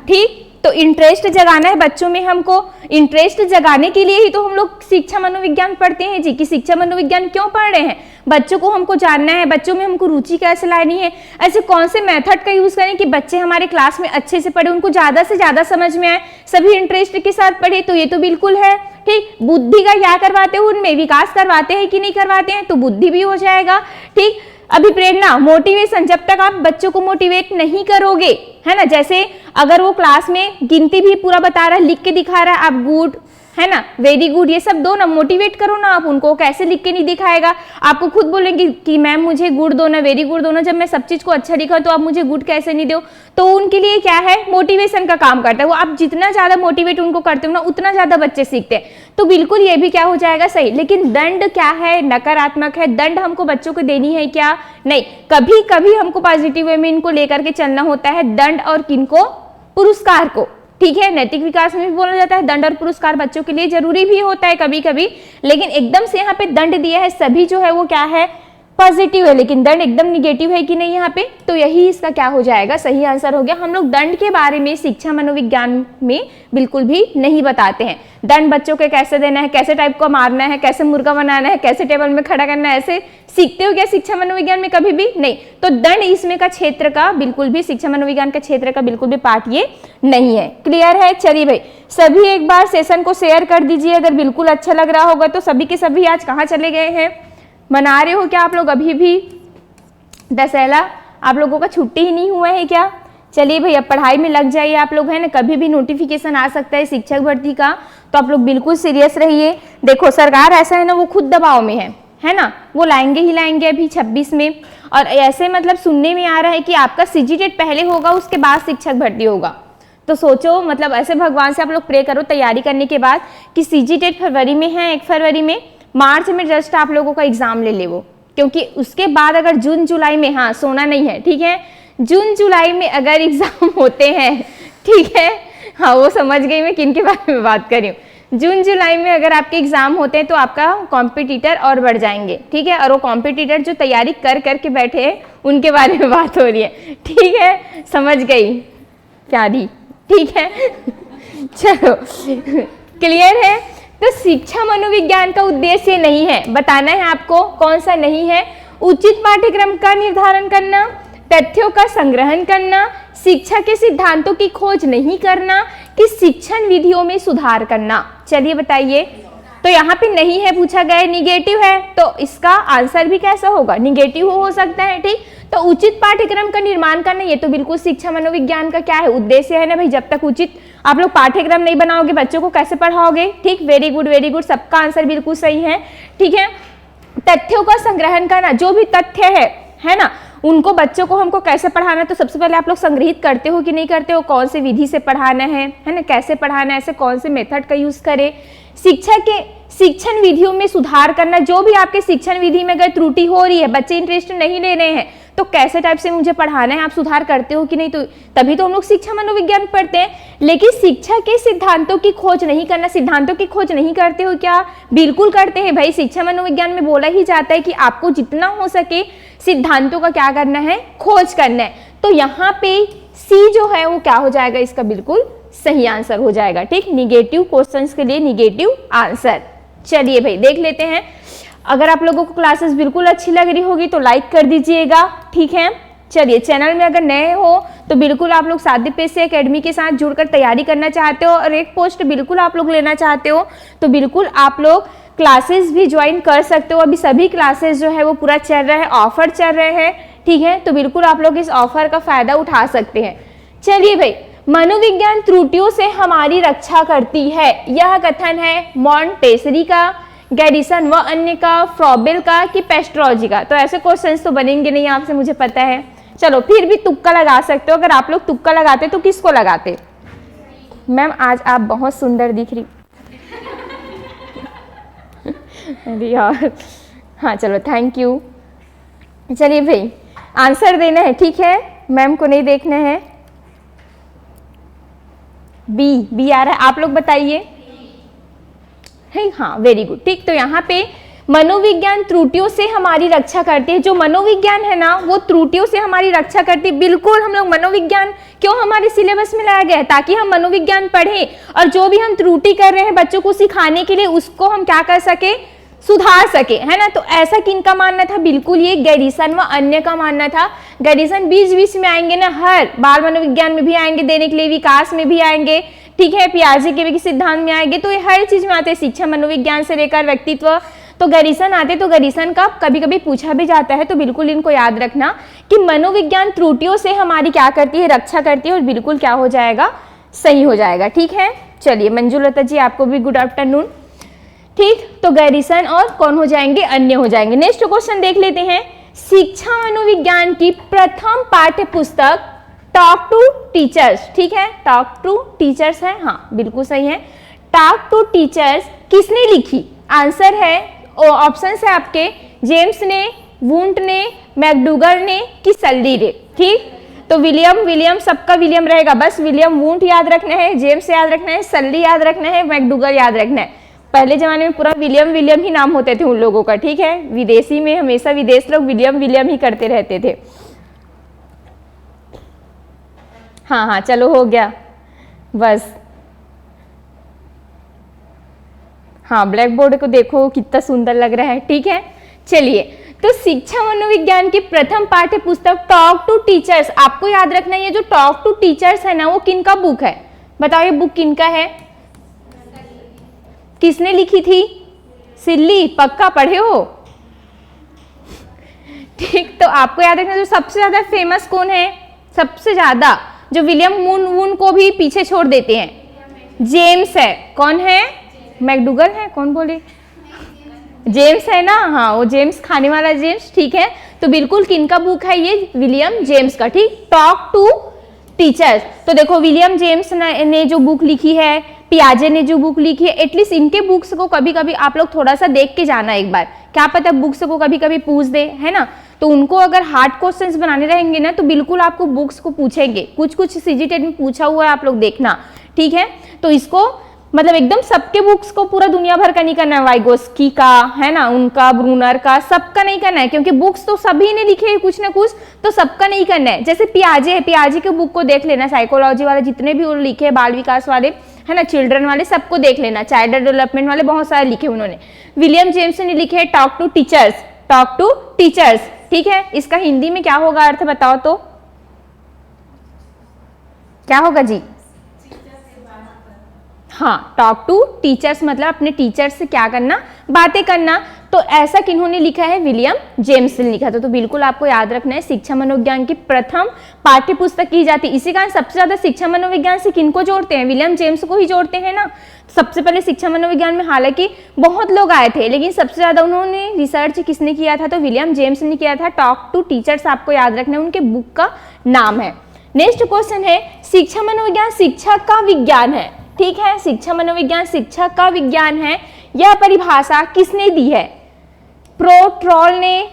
ठीक, तो इंटरेस्ट जगाना है बच्चों में। हमको इंटरेस्ट जगाने के लिए ही तो हम लोग शिक्षा मनोविज्ञान पढ़ते हैं जी, कि शिक्षा मनोविज्ञान क्यों पढ़ रहे हैं? बच्चों को हमको जानना है, बच्चों में हमको रुचि कैसे लानी है, ऐसे कौन से मेथड का यूज करें कि बच्चे हमारे क्लास में अच्छे से पढ़े, उनको ज्यादा से ज्यादा समझ में आए, सभी इंटरेस्ट के साथ पढ़े। तो ये तो बिल्कुल है। ठीक, बुद्धि का क्या करवाते हो? उनमें विकास करवाते हैं कि नहीं करवाते हैं? तो बुद्धि भी हो जाएगा। ठीक, अभिप्रेरणा, मोटिवेशन, जब तक आप बच्चों को मोटिवेट नहीं करोगे, है ना, जैसे अगर वो क्लास में गिनती भी पूरा बता रहा है, लिख के दिखा रहा है, आप गुड, है ना, वेरी गुड, ये सब दो ना, मोटिवेट करो ना आप उनको। कैसे लिख के नहीं दिखाएगा? आपको खुद बोलेंगे कि मैम मुझे गुड दो ना, वेरी गुड दो ना। जब मैं सब चीज को अच्छा लिखा तो आप मुझे गुड कैसे नहीं दो? तो उनके लिए क्या है? मोटिवेशन का काम करता है वो। आप जितना ज्यादा मोटिवेट उनको करते हो ना, उतना ज्यादा बच्चे सीखते हैं। तो बिल्कुल ये भी क्या हो जाएगा? सही। लेकिन दंड क्या है? नकारात्मक है। दंड हमको बच्चों को देनी है क्या? नहीं। कभी कभी हमको पॉजिटिव वे में इनको लेकर के चलना होता है, दंड और किनको? पुरस्कार को। ठीक है, नैतिक विकास में भी बोला जाता है दंड और पुरस्कार बच्चों के लिए जरूरी भी होता है कभी कभी। लेकिन एकदम से यहाँ पे दंड दिया है, सभी जो है वो क्या है? पॉजिटिव है, लेकिन दंड एकदम निगेटिव है कि नहीं यहाँ पे? तो यही इसका क्या हो जाएगा? सही आंसर हो गया। हम लोग दंड के बारे में शिक्षा मनोविज्ञान में बिल्कुल भी नहीं बताते हैं। दंड बच्चों को कैसे देना है, कैसे टाइप को मारना है, कैसे मुर्गा बनाना है, कैसे टेबल में खड़ा करना है, ऐसे सीखते हो क्या शिक्षा मनोविज्ञान में? कभी भी नहीं। तो दंड इसमें का क्षेत्र का बिल्कुल भी, शिक्षा मनोविज्ञान का क्षेत्र का बिल्कुल भी पार्ट ये नहीं है। क्लियर है? चलिए भाई सभी एक बार सेशन को शेयर कर दीजिए अगर बिल्कुल अच्छा लग रहा होगा तो। सभी के सभी आज कहाँ चले गए हैं? मना रहे हो क्या आप लोग अभी भी दशहरा? आप लोगों का छुट्टी ही नहीं हुआ है क्या? चलिए भैया पढ़ाई में लग जाइए आप लोग, है ना। कभी भी नोटिफिकेशन आ सकता है शिक्षक भर्ती का, तो आप लोग बिल्कुल सीरियस रहिए। देखो सरकार ऐसा है ना, वो खुद दबाव में है ना, वो लाएंगे ही लाएंगे अभी 26 में। और ऐसे मतलब सुनने में आ रहा है कि आपका सीजीटेट पहले होगा, उसके बाद शिक्षक भर्ती होगा। तो सोचो, मतलब ऐसे भगवान से आप लोग प्रे करो तैयारी करने के बाद कि सीजीटेट फरवरी में है, 1 फरवरी में, मार्च में जस्ट आप लोगों का एग्जाम ले ले वो, क्योंकि उसके बाद अगर जून जुलाई में, हाँ सोना नहीं है, ठीक है, जून जुलाई में अगर एग्जाम होते हैं, ठीक है, हाँ वो समझ गई मैं किन के बारे में बात कर रही हूँ। जून जुलाई में अगर आपके एग्जाम होते हैं तो आपका कॉम्पिटिटर और बढ़ जाएंगे, ठीक है। और वो कॉम्पिटिटर जो तैयारी कर करके बैठे हैं उनके बारे में बात हो रही है, ठीक है, समझ गई प्यारी, ठीक है। चलो क्लियर है। तो शिक्षा मनोविज्ञान का उद्देश्य नहीं है, बताना है आपको कौन सा नहीं है, उचित पाठ्यक्रम का निर्धारण करना, तथ्यों का संग्रहण करना, शिक्षा के सिद्धांतों की खोज नहीं करना, कि शिक्षण विधियों में सुधार करना। चलिए बताइए, तो यहाँ पे नहीं है पूछा गया, निगेटिव है, तो इसका आंसर भी कैसा होगा? निगेटिव हो सकता है, ठीक। तो उचित पाठ्यक्रम का निर्माण करना, ये तो बिल्कुल शिक्षा मनोविज्ञान का क्या है? उद्देश्य है ना भाई। जब तक उचित आप लोग पाठ्यक्रम नहीं बनाओगे बच्चों को कैसे पढ़ाओगे? ठीक, वेरी गुड वेरी गुड, सबका आंसर बिल्कुल सही है, ठीक है। तथ्यों का संग्रहण करना, जो भी तथ्य है ना, उनको बच्चों को हमको कैसे पढ़ाना है, तो सबसे पहले आप लोग संग्रहित करते हो कि नहीं करते हो? कौन से विधि से पढ़ाना है ना, कैसे पढ़ाना है, ऐसे कौन से मेथड का यूज करें। शिक्षा के शिक्षण विधियों में सुधार करना, जो भी आपके शिक्षण विधि में अगर त्रुटि हो रही है, बच्चे इंटरेस्ट नहीं ले रहे हैं, तो कैसे टाइप से मुझे पढ़ाना है, आप सुधार करते हो कि नहीं? तो तभी तो हम लोग शिक्षा मनोविज्ञान पढ़ते हैं। लेकिन शिक्षा के सिद्धांतों की खोज नहीं करना, सिद्धांतों की खोज नहीं करते हो क्या? बिल्कुल करते हैं भाई। शिक्षा मनोविज्ञान में बोला ही जाता है कि आपको जितना हो सके सिद्धांतों का क्या करना है? खोज करना है। तो यहाँ पे सी जो है वो क्या हो जाएगा? इसका बिल्कुल सही आंसर हो जाएगा, ठीक। निगेटिव क्वेश्चंस के लिए निगेटिव आंसर। चलिए भाई देख लेते हैं। अगर आप लोगों को क्लासेस बिल्कुल अच्छी लग रही होगी तो लाइक कर दीजिएगा, ठीक है। चलिए चैनल में अगर नए हो तो बिल्कुल आप लोग साध्य पेशे एकेडमी के साथ जुड़कर तैयारी करना चाहते हो और एक पोस्ट बिल्कुल आप लोग लेना चाहते हो तो बिल्कुल आप लोग क्लासेस भी ज्वाइन कर सकते हो। अभी सभी क्लासेस जो है वो पूरा चल रहा है, ऑफर चल रहे हैं, ठीक है। तो बिल्कुल आप लोग इस ऑफर का फायदा उठा सकते हैं। चलिए भाई, मनोविज्ञान त्रुटियों से हमारी रक्षा करती है, यह कथन है मॉन्टेसरी का, गैरिसन व अन्य का, फ्रॉबेल का, कि पेस्ट्रोलॉजी का? तो ऐसे क्वेश्चंस तो बनेंगे नहीं आपसे, मुझे पता है। चलो फिर भी तुक्का लगा सकते हो। अगर आप लोग तुक्का लगाते तो किसको लगाते? मैम आज आप बहुत सुंदर दिख रही। अरे यार, हाँ चलो थैंक यू। चलिए भाई आंसर देना है, ठीक है, मैम को नहीं देखना है। बी आ रहा है, आप लोग बताइए। है हाँ, वेरी गुड, ठीक। तो यहाँ पे मनोविज्ञान त्रुटियों से हमारी रक्षा करते हैं। जो मनोविज्ञान है ना वो त्रुटियों से हमारी रक्षा करती है। बिल्कुल, हम लोग मनोविज्ञान क्यों हमारे सिलेबस में लाया गया है, ताकि हम मनोविज्ञान पढ़ें और जो भी हम त्रुटि कर रहे हैं बच्चों को सिखाने के लिए उसको हम क्या कर सके, सुधार सके, है ना। तो ऐसा किनका मानना था, बिल्कुल ये गैरिसन व अन्य का मानना था। गैरिसन बीच बीच में आएंगे ना, हर बाल मनोविज्ञान में भी आएंगे देने के लिए, विकास में भी आएंगे, ठीक है, पियाजे के भी सिद्धांत में आएंगे, तो ये हर चीज में आते हैं, शिक्षा मनोविज्ञान से लेकर व्यक्तित्व। तो गैरिसन आते, तो गैरिसन का कभी कभी पूछा भी जाता है, तो बिल्कुल इनको याद रखना कि मनोविज्ञान त्रुटियों से हमारी क्या करती है, रक्षा करती है, और बिल्कुल क्या हो जाएगा, सही हो जाएगा, ठीक है। चलिए मंजुलता जी आपको भी गुड आफ्टरनून, ठीक। तो गैरिसन और कौन हो जाएंगे, अन्य हो जाएंगे। नेक्स्ट क्वेश्चन देख लेते हैं। शिक्षा मनोविज्ञान की प्रथम पाठ्य पुस्तक टॉक टू टीचर्स, ठीक है, टॉक टू टीचर्स है, हाँ बिल्कुल सही है। टॉक टू टीचर्स किसने लिखी, आंसर है, ऑप्शन है आपके, जेम्स ने, वुंट ने, मैकडूगल ने कि सल्ली ने, ठीक। तो विलियम सबका विलियम रहेगा, बस विलियम वुंट याद रखना है, जेम्स याद रखना है, सल्ली याद रखना है, मैकडूगल याद रखना है। पहले जमाने में पूरा विलियम ही नाम होते थे उन लोगों का, ठीक है। विदेशी में हमेशा विदेश लोग विलियम ही करते रहते थे। हाँ चलो हो गया बस। हाँ ब्लैक बोर्ड को देखो कितना सुंदर लग रहा है, ठीक है। चलिए, तो शिक्षा मनोविज्ञान की प्रथम पाठ्य पुस्तक टॉक टू टीचर्स, आपको याद रखना है ये जो टॉक टू टीचर्स है ना वो किनका बुक है, बताओ ये बुक किनका है, किसने लिखी थी, सिल्ली, पक्का पढ़े हो, ठीक। तो आपको याद रखना जो सबसे ज्यादा फेमस कौन है, सबसे ज्यादा जो विलियम वुन को भी पीछे छोड़ देते हैं, जेम्स है, कौन है, मैकडूगल है, कौन बोले, जेम्स है ना, हाँ वो जेम्स, खाने वाला जेम्स, ठीक है। तो बिल्कुल किनका बुक है ये, विलियम जेम्स का, ठीक। टॉक टू टीचर्स, तो देखो विलियम जेम्स ने जो बुक लिखी है, पियाजे ने जो बुक लिखी है, एटलीस्ट इनके बुक्स को कभी कभी आप लोग थोड़ा सा देख के जाना एक बार, क्या पता बुक्स को कभी कभी पूछ दे, है ना। तो उनको अगर हार्ड क्वेश्चंस बनाने रहेंगे ना तो बिल्कुल आपको बुक्स को पूछेंगे, कुछ सीजीटेट में पूछा हुआ है, आप लोग देखना, ठीक है। तो इसको मतलब एकदम सबके बुक्स को पूरा दुनिया भर का नहीं करना है, वाइगोस्की का, है ना, उनका, ब्रूनर का, सबका नहीं करना है, क्योंकि बुक्स तो सभी ने लिखे हैं कुछ ना कुछ, तो सबका नहीं करना है। जैसे पियाजे है, पियाजे के बुक को देख लेना, साइकोलॉजी वाले जितने भी लिखे हैं, बाल विकास वाले, है ना, चिल्ड्रन वाले, सबको देख लेना, चाइल्ड डेवलपमेंट वाले बहुत सारे लिखे उन्होंने। विलियम जेम्स ने लिखे है talk to teachers, talk to teachers, ठीक है। इसका हिंदी में क्या होगा अर्थ, बताओ तो क्या होगा जी, हाँ, टॉक टू टीचर्स मतलब अपने टीचर्स से क्या करना, बातें करना। तो ऐसा किन्होंने लिखा है, विलियम जेम्स ने लिखा था। तो बिल्कुल आपको याद रखना है शिक्षा मनोविज्ञान की प्रथम पाठ्य पुस्तक की जाती है। इसी कारण सबसे ज्यादा शिक्षा मनोविज्ञान से किनको जोड़ते हैं, विलियम जेम्स को ही जोड़ते हैं ना। सबसे पहले शिक्षा मनोविज्ञान में हालांकि बहुत लोग आए थे, लेकिन सबसे ज्यादा उन्होंने रिसर्च किसने किया था, तो विलियम जेम्स ने किया था। टॉक टू टीचर्स आपको याद रखना है, उनके बुक का नाम है। नेक्स्ट क्वेश्चन है, शिक्षा मनोविज्ञान शिक्षा का विज्ञान है, ठीक है। शिक्षा मनोविज्ञान शिक्षा का विज्ञान है, यह परिभाषा किसने दी है, प्रोट्रॉल ने,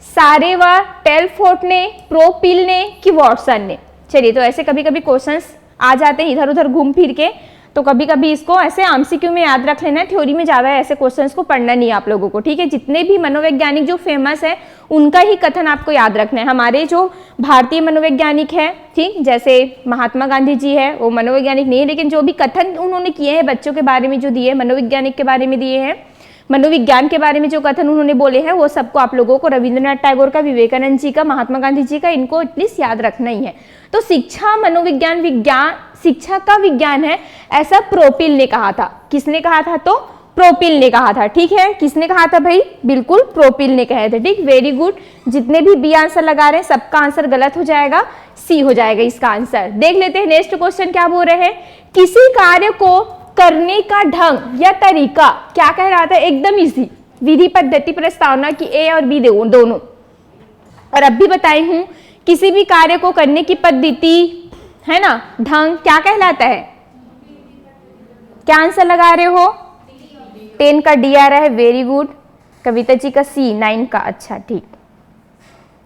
सारेवा, टेलफोर्ट ने, प्रोपिल ने कि वॉटसन ने। चलिए, तो ऐसे कभी कभी क्वेश्चंस आ जाते हैं इधर उधर घूम फिर के, तो कभी कभी इसको ऐसे एमसीक्यू में याद रख लेना है, थ्योरी में ज्यादा ऐसे क्वेश्चंस को पढ़ना नहीं है आप लोगों को, ठीक है। जितने भी मनोवैज्ञानिक जो फेमस है उनका ही कथन आपको याद रखना है। हमारे जो भारतीय मनोवैज्ञानिक है, ठीक, जैसे महात्मा गांधी जी है, वो मनोवैज्ञानिक नहीं है, लेकिन जो भी कथन उन्होंने किए हैं बच्चों के बारे में जो दिए, मनोवैज्ञानिक के बारे में दिए हैं, मनोविज्ञान के बारे में जो कथन उन्होंने बोले हैं, वो सबको आप लोगों को रविंद्रनाथ टैगोर का, विवेकानंद जी का, महात्मा गांधी जी का, इनको एटलीस्ट याद रखना ही है। तो शिक्षा मनोविज्ञान विज्ञान शिक्षा का विज्ञान है, ऐसा प्रोपिल ने कहा था। किसने कहा था, तो प्रोपिल ने कहा था, ठीक है। किसने कहा था भाई, बिल्कुल प्रोपिल ने कहे थे, ठीक। वेरी गुड, जितने भी बी आंसर लगा रहे हैं सबका आंसर गलत हो जाएगा, सी हो जाएगा इसका आंसर। देख लेते हैं नेक्स्ट क्वेश्चन क्या बोल रहे हैं, किसी कार्य को करने का ढंग या तरीका क्या कह रहा था, एकदम इजी, विधि पद्धति प्रस्तावना की ए और बी दोनों। और अब भी बताई हूं, किसी भी कार्य को करने की पद्धति, है ना, ढंग क्या कहलाता है, क्या आंसर लगा रहे हो? 10 का डी आ रहा है, वेरी गुड। कविता जी का सी, 9 का, अच्छा ठीक,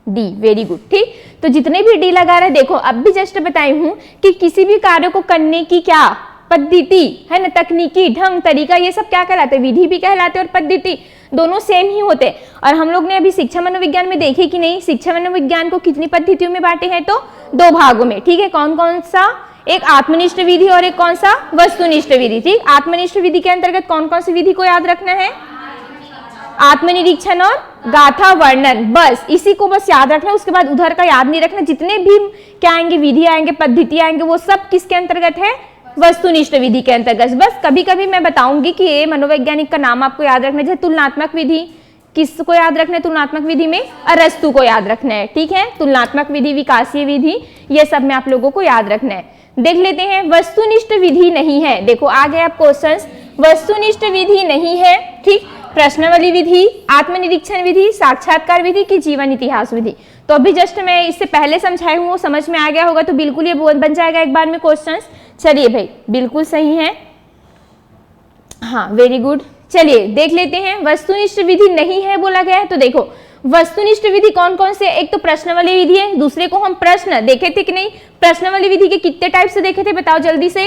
डी, वेरी गुड। ठीक, तो जितने भी डी लगा रहे, देखो अब भी जस्ट बताई हूं कि किसी भी कार्य को करने की क्या पद्धति है ना, तकनीकी ढंग, तरीका, ये सब क्या कहलाते हैं? विधि भी कहलाते हैं और पद्धति, दोनों सेम ही होते हैं। और हम लोग ने अभी शिक्षा मनोविज्ञान में देखे कि नहीं, शिक्षा मनोविज्ञान को कितनी पद्धतियों में बांटे हैं? तो 2 भागों में। ठीक है, कौन कौन सा? एक आत्मनिष्ठ विधि और एक कौन सा? वस्तुनिष्ठ विधि। ठीक, आत्मनिष्ठ विधि के अंतर्गत कौन कौन सी विधि को याद रखना है? आत्मनिरीक्षण और गाथा वर्णन, बस इसी को बस याद रखना, उसके बाद उधर का याद नहीं रखना। जितने भी क्या आएंगे, विधि आएंगे, पद्धति आएंगे, वो सब किसके अंतर्गत है? वस्तुनिष्ठ विधि के अंतर्गत। बस कभी कभी मैं बताऊंगी कि ये मनोवैज्ञानिक का नाम आपको याद रखना है। जैसे तुलनात्मक विधि, किसको याद रखना है? तुलनात्मक विधि में अरस्तु को याद रखना है। ठीक है, तुलनात्मक विधि, विकासीय विधि, ये सब में आप लोगों को याद रखना है। देख लेते हैं, वस्तुनिष्ठ विधि नहीं है। देखो आ गए आप क्वेश्चंस, वस्तुनिष्ठ विधि नहीं है। ठीक, प्रश्नावली विधि, आत्मनिरीक्षण विधि, साक्षात्कार विधि की जीवन इतिहास विधि। तो अभी जस्ट मैं इससे पहले समझाई हूँ, वो समझ में आ गया होगा, तो बिल्कुल ये बन जाएगा एक बार में क्वेश्चंस। चलिए भाई, बिल्कुल सही है, हाँ वेरी गुड। चलिए देख लेते हैं, वस्तुनिष्ठ विधि नहीं है बोला गया है, तो देखो वस्तुनिष्ठ विधि कौन कौन से? एक तो प्रश्नावली विधि है, दूसरे को हम प्रश्न देखे थे कि नहीं? प्रश्नावली विधि के कितने टाइप से देखे थे, बताओ जल्दी से?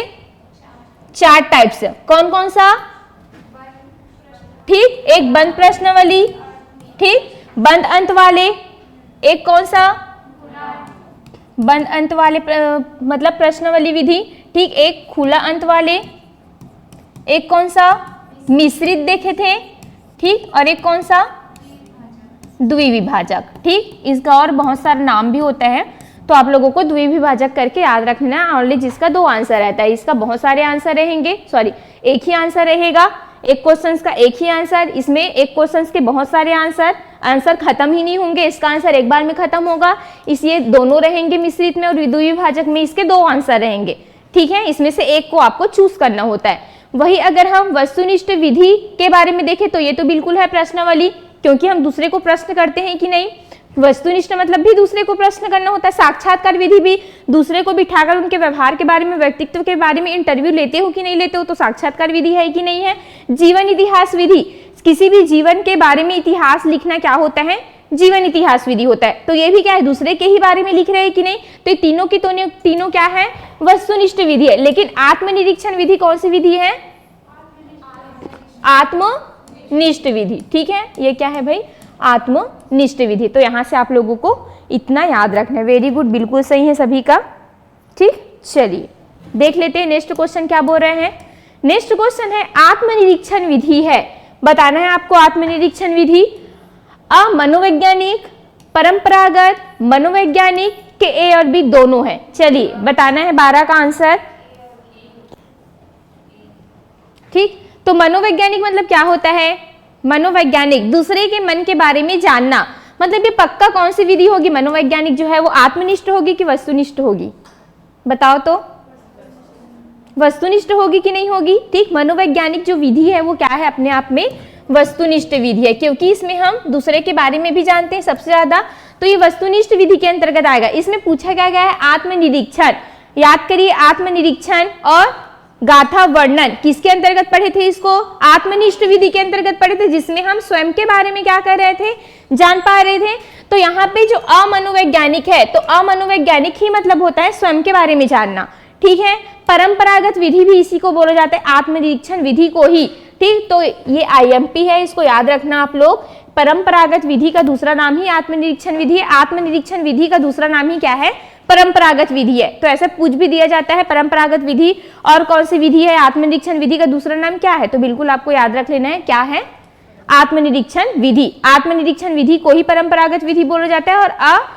4 टाइप से। कौन कौन सा? ठीक, एक बंद प्रश्नावली, ठीक, बंद अंत वाले, एक कौन सा? बंद अंत वाले मतलब प्रश्नावली विधि, ठीक, एक खुला अंत वाले, एक कौन सा? मिश्रित देखे थे, ठीक, और एक कौन सा? द्विविभाजक। ठीक, इसका और बहुत सारे नाम भी होता है, तो आप लोगों को द्विविभाजक करके याद रखना है। ओनली जिसका 2 आंसर रहता है, इसका बहुत सारे आंसर रहेंगे, सॉरी एक ही आंसर रहेगा, एक क्वेश्चन का एक ही आंसर, इसमें एक क्वेश्चन के बहुत सारे आंसर खत्म ही नहीं होंगे, इसका आंसर एक बार में खत्म होगा, इसलिए दोनों रहेंगे मिश्रित में, और द्विविभाजक में इसके 2 आंसर रहेंगे। ठीक है, इसमें से एक को आपको चूज करना होता है। वही अगर हम वस्तुनिष्ठ विधि के बारे में देखें तो ये तो बिल्कुल है प्रश्नावली, क्योंकि हम दूसरे को प्रश्न करते हैं कि नहीं? वस्तुनिष्ठ मतलब भी दूसरे को प्रश्न करना होता है। साक्षात्कार विधि भी दूसरे को बिठाकर उनके व्यवहार के बारे में, व्यक्तित्व के बारे में इंटरव्यू लेते हो कि नहीं लेते हो, तो साक्षात्कार विधि है कि नहीं है। जीवन इतिहास विधि, किसी भी जीवन के बारे में इतिहास लिखना क्या होता है? जीवन इतिहास विधि होता है। तो ये भी क्या है? दूसरे के ही बारे में लिख रहे हैं कि नहीं? तो ये तीनों की तीनों क्या है? वस्तुनिष्ठ विधि है। लेकिन आत्मनिरीक्षण विधि कौन सी विधि है? आत्मनिष्ठ विधि। ठीक है, ये क्या है भाई? आत्मनिष्ठ विधि। तो यहां से आप लोगों को इतना याद रखना है। वेरी गुड, बिल्कुल सही है सभी का। ठीक, चलिए देख लेते हैं नेक्स्ट क्वेश्चन क्या बोल रहे हैं। नेक्स्ट क्वेश्चन है आत्मनिरीक्षण विधि है, बताना है आपको आत्मनिरीक्षण विधि अमनोवैज्ञानिक, परंपरागत, मनोवैज्ञानिक के ए और बी दोनों है। चलिए बताना है 12 का आंसर। ठीक, तो मनोवैज्ञानिक मतलब क्या होता है? मनोवैज्ञानिक दूसरे के मन के बारे में जानना, मतलब ये पक्का कौन सी विधि होगी? मनोवैज्ञानिक जो है वो आत्मनिष्ठ होगी कि वस्तुनिष्ठ होगी? बताओ तो, वस्तुनिष्ठ होगी कि नहीं होगी? ठीक, मनोवैज्ञानिक जो विधि है वो क्या है? अपने आप में वस्तुनिष्ठ विधि है, क्योंकि इसमें हम दूसरे के बारे में भी जानते हैं सबसे ज्यादा, तो ये वस्तुनिष्ठ विधि के अंतर्गत आएगा। इसमें पूछा गया है आत्मनिरीक्षण, याद करिए आत्मनिरीक्षण और गाथा वर्णन किसके अंतर्गत पढ़े थे? इसको आत्मनिष्ठ विधि के अंतर्गत पढ़े थे, जिसमें हम स्वयं के बारे में क्या कर रहे थे? जान पा रहे थे। तो यहाँ पे जो अमनोवैज्ञानिक है, तो अमनोवैज्ञानिक ही मतलब होता है स्वयं के बारे में जानना। ठीक है, परंपरागत विधि भी इसी को बोला जाता है, आत्मनिरीक्षण विधि को ही। ठीक, तो ये IMP है, इसको याद रखना आप लोग। परंपरागत विधि का दूसरा नाम ही आत्मनिरीक्षण विधि है, आत्मनिरीक्षण विधि का दूसरा नाम ही क्या है? परंपरागत विधि है। तो ऐसे पूछ भी दिया जाता है परंपरागत विधि और कौन सी विधि है? आत्मनिरीक्षण विधि का दूसरा नाम क्या है? तो बिल्कुल आपको याद रख लेना है, क्या है? आत्मनिरीक्षण विधि। आत्मनिरीक्षण विधि को ही परंपरागत विधि बोला जाता है और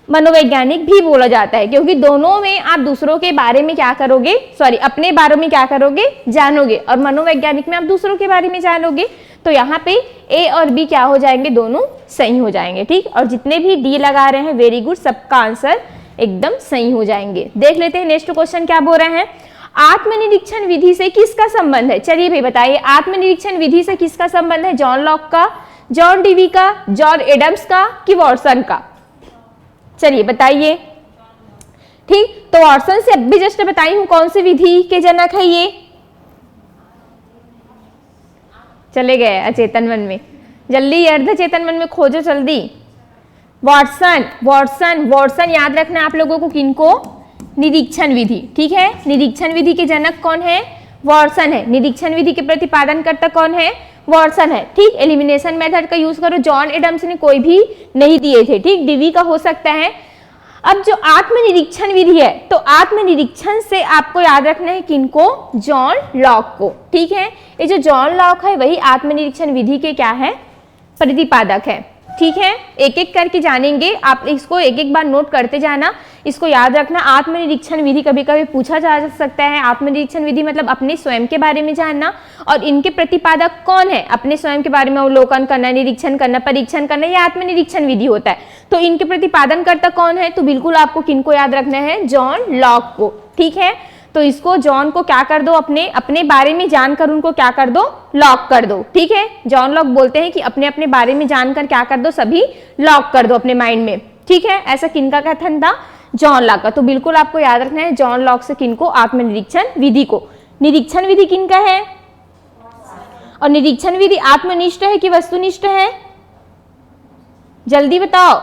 मनोवैज्ञानिक भी बोला जाता है, क्योंकि दोनों में आप दूसरों के बारे में क्या करोगे? सॉरी, अपने बारे में क्या करोगे? जानोगे, और मनोवैज्ञानिक में आप दूसरों के बारे में जानोगे। तो यहाँ पे ए और बी क्या हो जाएंगे? दोनों सही हो जाएंगे। ठीक, और जितने भी डी लगा रहे हैं वेरी गुड, सबका आंसर एकदम सही हो जाएंगे। देख लेते हैं नेक्स्ट क्वेश्चन क्या बोल रहे हैं। आत्मनिरीक्षण विधि से किसका संबंध है? चलिए भाई बताइए, आत्मनिरीक्षण विधि से किसका संबंध है? जॉन लॉक का, जॉन डीवी का, जॉन एडम्स का कि वॉटसन का? चलिए बताइए। ठीक, तो वॉटसन से अभी जस्ट बताई हूं कौन सी विधि के जनक है ये? चले गए अचेतन मन में। जल्दी अर्ध चेतन मन में खोजो जल्दी। वॉटसन, वॉटसन, वॉटसन याद रखना आप लोगों को किनको? निरीक्षण विधि। ठीक है, निरीक्षण विधि के जनक कौन है? वॉटसन है। निरीक्षण विधि के प्रतिपादनकर्ता कौन है? वॉटसन है। ठीक, एलिमिनेशन मेथड का यूज करो। जॉन एडम्स ने कोई भी नहीं दिए थे। ठीक, डीवी का हो सकता है। अब जो आत्मनिरीक्षण विधि है, तो आत्मनिरीक्षण से आपको याद रखना है किनको? जॉन लॉक को। ठीक है, ये जो जॉन लॉक है वही आत्मनिरीक्षण विधि के क्या है? प्रतिपादक है। ठीक है, एक एक करके जानेंगे, आप इसको एक एक बार नोट करते जाना, इसको याद रखना। आत्मनिरीक्षण विधि कभी कभी पूछा जा सकता है। आत्मनिरीक्षण विधि मतलब अपने स्वयं के बारे में जानना, और इनके प्रतिपादक कौन है? अपने स्वयं के बारे में अवलोकन करना, निरीक्षण करना, परीक्षण करना, ये आत्मनिरीक्षण विधि होता है। तो इनके प्रतिपादनकर्ता कौन है? तो बिल्कुल आपको किनको याद रखना है? जॉन लॉक को। ठीक है, तो इसको जॉन को क्या कर दो? अपने अपने बारे में जानकर उनको क्या कर दो? लॉक कर दो। ठीक है, जॉन लॉक बोलते हैं कि अपने अपने बारे में जानकर क्या कर दो? सभी लॉक कर दो अपने माइंड में। ठीक है, ऐसा किनका कथन था? जॉन लॉक का। तो बिल्कुल आपको याद रखना है जॉन लॉक से किनको? आत्मनिरीक्षण विधि को। निरीक्षण विधि किनका है? और निरीक्षण विधि आत्मनिष्ठ है कि वस्तुनिष्ठ है? जल्दी बताओ,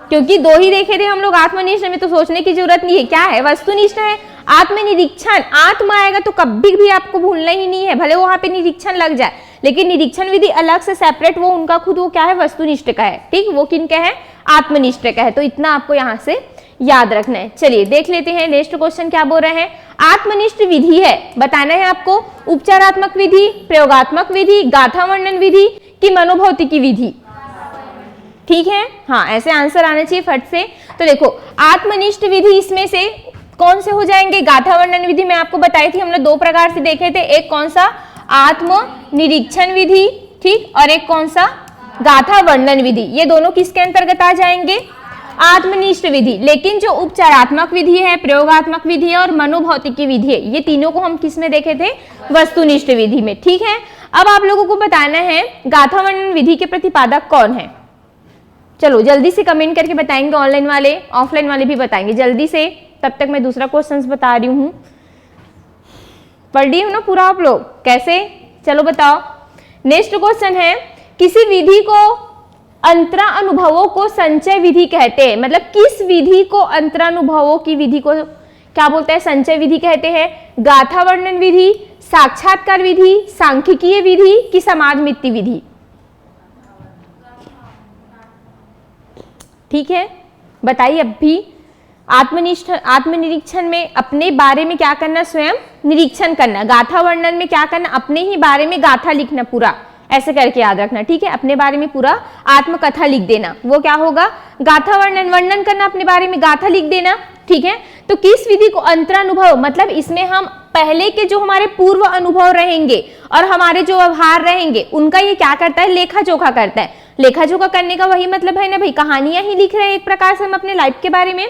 क्योंकि दो ही देखे थे हम लोग आत्मनिष्ठ में, तो सोचने की जरूरत नहीं है। क्या है? वस्तुनिष्ठ है। आत्मनिरीक्षण, आत्मा आएगा तो कभी भी आपको भूलना ही नहीं है, भले वहां पे निरीक्षण लग जाए, लेकिन निरीक्षण विधि अलग से सेपरेट, वो उनका खुद वो क्या है? वस्तुनिष्ठ का है। ठीक, वो किनका है? आत्मनिष्ठ का है। तो इतना आपको यहाँ से याद रखना है। चलिए देख लेते हैं नेक्स्ट क्वेश्चन क्या बोल रहे हैं। आत्मनिष्ठ विधि है, बताना है आपको उपचारात्मक विधि, प्रयोगात्मक विधि, गाथा वर्णन विधि कि मनोभौतिकी विधि। ठीक है, हाँ ऐसे आंसर आना चाहिए फट से। तो देखो आत्मनिष्ठ विधि इसमें से कौन से हो जाएंगे? गाथा वर्णन विधि मैं आपको बताई थी, हमने दो प्रकार से देखे थे, एक कौन सा? आत्म निरीक्षण विधि, ठीक, और एक कौन सा? गाथा वर्णन विधि। ये दोनों किसके अंतर्गत आ जाएंगे? आत्मनिष्ठ विधि। लेकिन जो उपचारात्मक विधि है, प्रयोगात्मक विधि है और मनोभौतिकी विधि है, ये तीनों को हम किस में देखे थे? वस्तुनिष्ठ विधि में। ठीक है, अब आप लोगों को बताना है गाथा वर्णन विधि के प्रतिपादक कौन है। चलो जल्दी से कमेंट करके बताएंगे, ऑनलाइन वाले ऑफलाइन वाले भी बताएंगे जल्दी से। तब तक मैं दूसरा क्वेश्चन बता रही हूँ। पढ़ रही हूँ ना पूरा आप लोग? कैसे? चलो बताओ। नेक्स्ट क्वेश्चन है, किसी विधि को अंतरा अनुभवों को संचय विधि कहते हैं। मतलब किस विधि को अंतरा अनुभवों की विधि को क्या बोलते हैं? संचय विधि कहते हैं। गाथा वर्णन विधि, साक्षात्कार विधि, सांख्यिकीय विधि कि समाज मित्ति विधि? ठीक है, बताइए। अब भी आत्मनिरीक्षण में अपने बारे में क्या करना? स्वयं निरीक्षण करना। गाथा वर्णन में क्या करना? अपने ही बारे में गाथा लिखना पूरा, ऐसे करके याद रखना। ठीक है, अपने बारे में पूरा आत्मकथा लिख देना, वो क्या होगा? गाथा वर्णन। वर्णन करना अपने बारे में, गाथा लिख देना। ठीक है, तो किस विधि को अंतरानुभव, मतलब इसमें हम पहले के जो हमारे पूर्व अनुभव रहेंगे और हमारे जो व्यवहार रहेंगे उनका ये क्या करता है? लेखा जोखा करता है। लेखा जोखा करने का वही मतलब है ना भाई, कहानियां ही लिख रहे हैं एक प्रकार से हम अपने लाइफ के बारे में।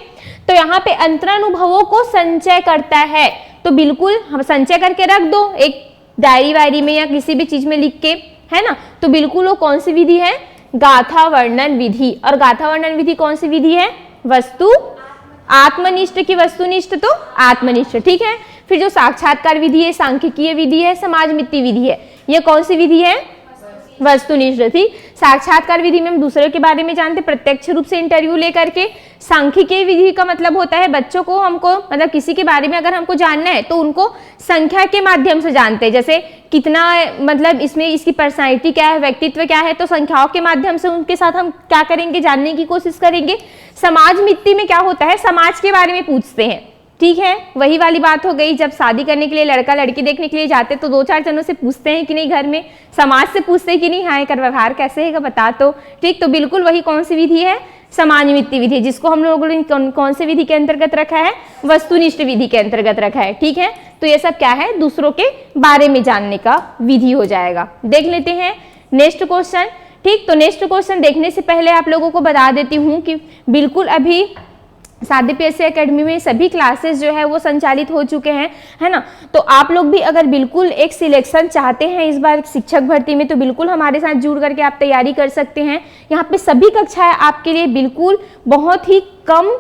तो यहाँ पे अंतरानुभवों को संचय करता है, तो बिल्कुल हम संचय करके रख दो एक डायरी वायरी में या किसी भी चीज में लिख के, है ना। तो बिल्कुल वो कौन सी विधि है? गाथा वर्णन विधि। और गाथा वर्णन विधि कौन सी विधि है? वस्तु आत्मनिष्ठ की वस्तुनिष्ठ? तो आत्मनिष्ठ। ठीक है, फिर जो साक्षात्कार विधि है, सांख्यिकीय विधि है, समाज मित्ति विधि है, ये कौन सी विधि है? वस्तुनिष्ठ थी। साक्षात्कार विधि में हम दूसरे के बारे में जानते, प्रत्यक्ष रूप से इंटरव्यू लेकर के। सांख्यिकीय विधि का मतलब होता है बच्चों को, हमको मतलब किसी के बारे में अगर हमको जानना है तो उनको संख्या के माध्यम से जानते हैं, जैसे कितना मतलब इसमें इसकी पर्सनैलिटी क्या है, व्यक्तित्व क्या है, तो संख्याओं के माध्यम से उनके साथ हम क्या करेंगे? जानने की कोशिश करेंगे। समाज मित्ति में क्या होता है? समाज के बारे में पूछते हैं। ठीक है, वही वाली बात हो गई, जब शादी करने के लिए लड़का लड़की देखने के लिए जाते तो दो चार जनों से पूछते हैं कि नहीं, घर में समाज से पूछते हैं कि नहीं, हाँ कर व्यवहार कैसे है बता। तो ठीक, तो बिल्कुल वही कौन सी विधि है? समाज मित्ति विधि, जिसको हम लोगों ने कौन से विधि के अंतर्गत रखा है? वस्तुनिष्ठ विधि के अंतर्गत रखा है। ठीक है, तो ये सब क्या है? दूसरों के बारे में जानने का विधि हो जाएगा। देख लेते हैं नेक्स्ट क्वेश्चन। ठीक, तो नेक्स्ट क्वेश्चन देखने से पहले आप लोगों को बता देती हूँ कि बिल्कुल अभी साध्य पीएससी एकेडमी में सभी क्लासेस जो है वो संचालित हो चुके हैं, है ना। तो आप लोग भी अगर बिल्कुल एक सिलेक्शन चाहते हैं इस बार शिक्षक भर्ती में, तो बिल्कुल हमारे साथ जुड़ करके आप तैयारी कर सकते हैं। यहाँ पे सभी कक्षाएं आपके लिए बिल्कुल बहुत ही कम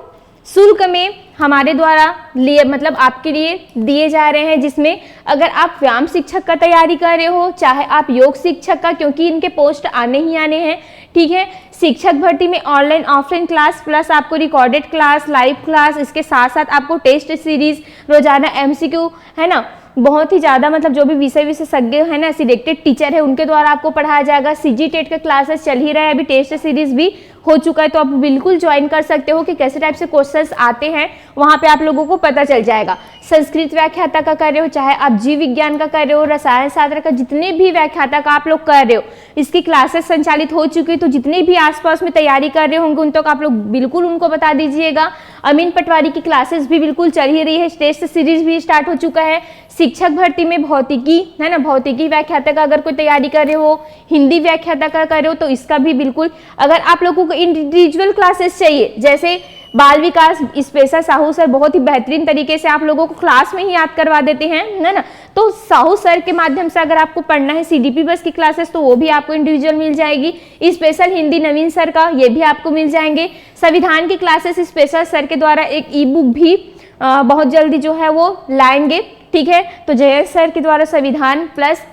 शुल्क में हमारे द्वारा लिए मतलब आपके लिए दिए जा रहे हैं, जिसमें अगर आप व्यायाम शिक्षक का तैयारी कर रहे हो, चाहे आप योग शिक्षक का, क्योंकि इनके पोस्ट आने ही आने हैं, ठीक है। शिक्षक भर्ती में ऑनलाइन ऑफलाइन क्लास प्लस आपको रिकॉर्डेड क्लास, लाइव क्लास, इसके साथ साथ आपको टेस्ट सीरीज, रोजाना एमसीक्यू, है ना, बहुत ही ज़्यादा मतलब जो भी विषय विशेषज्ञ है ना, सिलेक्टेड टीचर है, उनके द्वारा आपको पढ़ाया जाएगा। सीजी टेट का क्लासेस चल ही रहा है, अभी टेस्ट सीरीज भी हो चुका है, तो आप बिल्कुल ज्वाइन कर सकते हो कि कैसे टाइप से क्वेश्चंस आते हैं, वहाँ पे आप लोगों को पता चल जाएगा। संस्कृत व्याख्याता का कर रहे हो, चाहे आप जीव विज्ञान का कर रहे हो, रसायन शास्त्र का, जितने भी व्याख्याता का आप लोग कर रहे हो, इसकी क्लासेस संचालित हो चुकी है, तो जितने भी आसपास में तैयारी कर रहे होंगे उन तक आप लोग बिल्कुल उनको बता दीजिएगा। अमीन पटवारी की क्लासेस भी बिल्कुल चल ही रही है, टेस्ट सीरीज भी स्टार्ट हो चुका है। शिक्षक भर्ती में भौतिकी, है ना, भौतिकी व्याख्याता का अगर कोई तैयारी कर रहे हो, हिंदी व्याख्याता का कर रहे हो, तो इसका भी बिल्कुल, अगर आप लोगों को इंडिविजुअल क्लासेस चाहिए, जैसे बाल विकास स्पेशल साहू सर बहुत ही बेहतरीन तरीके से आप लोगों को क्लास में ही याद करवा देते हैं, है ना, तो साहू सर के माध्यम से अगर आपको पढ़ना है सीडीपी बस की क्लासेस, तो वो भी आपको इंडिविजुअल मिल जाएगी। स्पेशल हिंदी नवीन सर का, ये भी आपको मिल जाएंगे। संविधान की क्लासेस स्पेशल सर के द्वारा एक ई बुक भी बहुत जल्दी जो है वो लाएंगे, ठीक है। तो जयेश सर के द्वारा संविधान प्लस,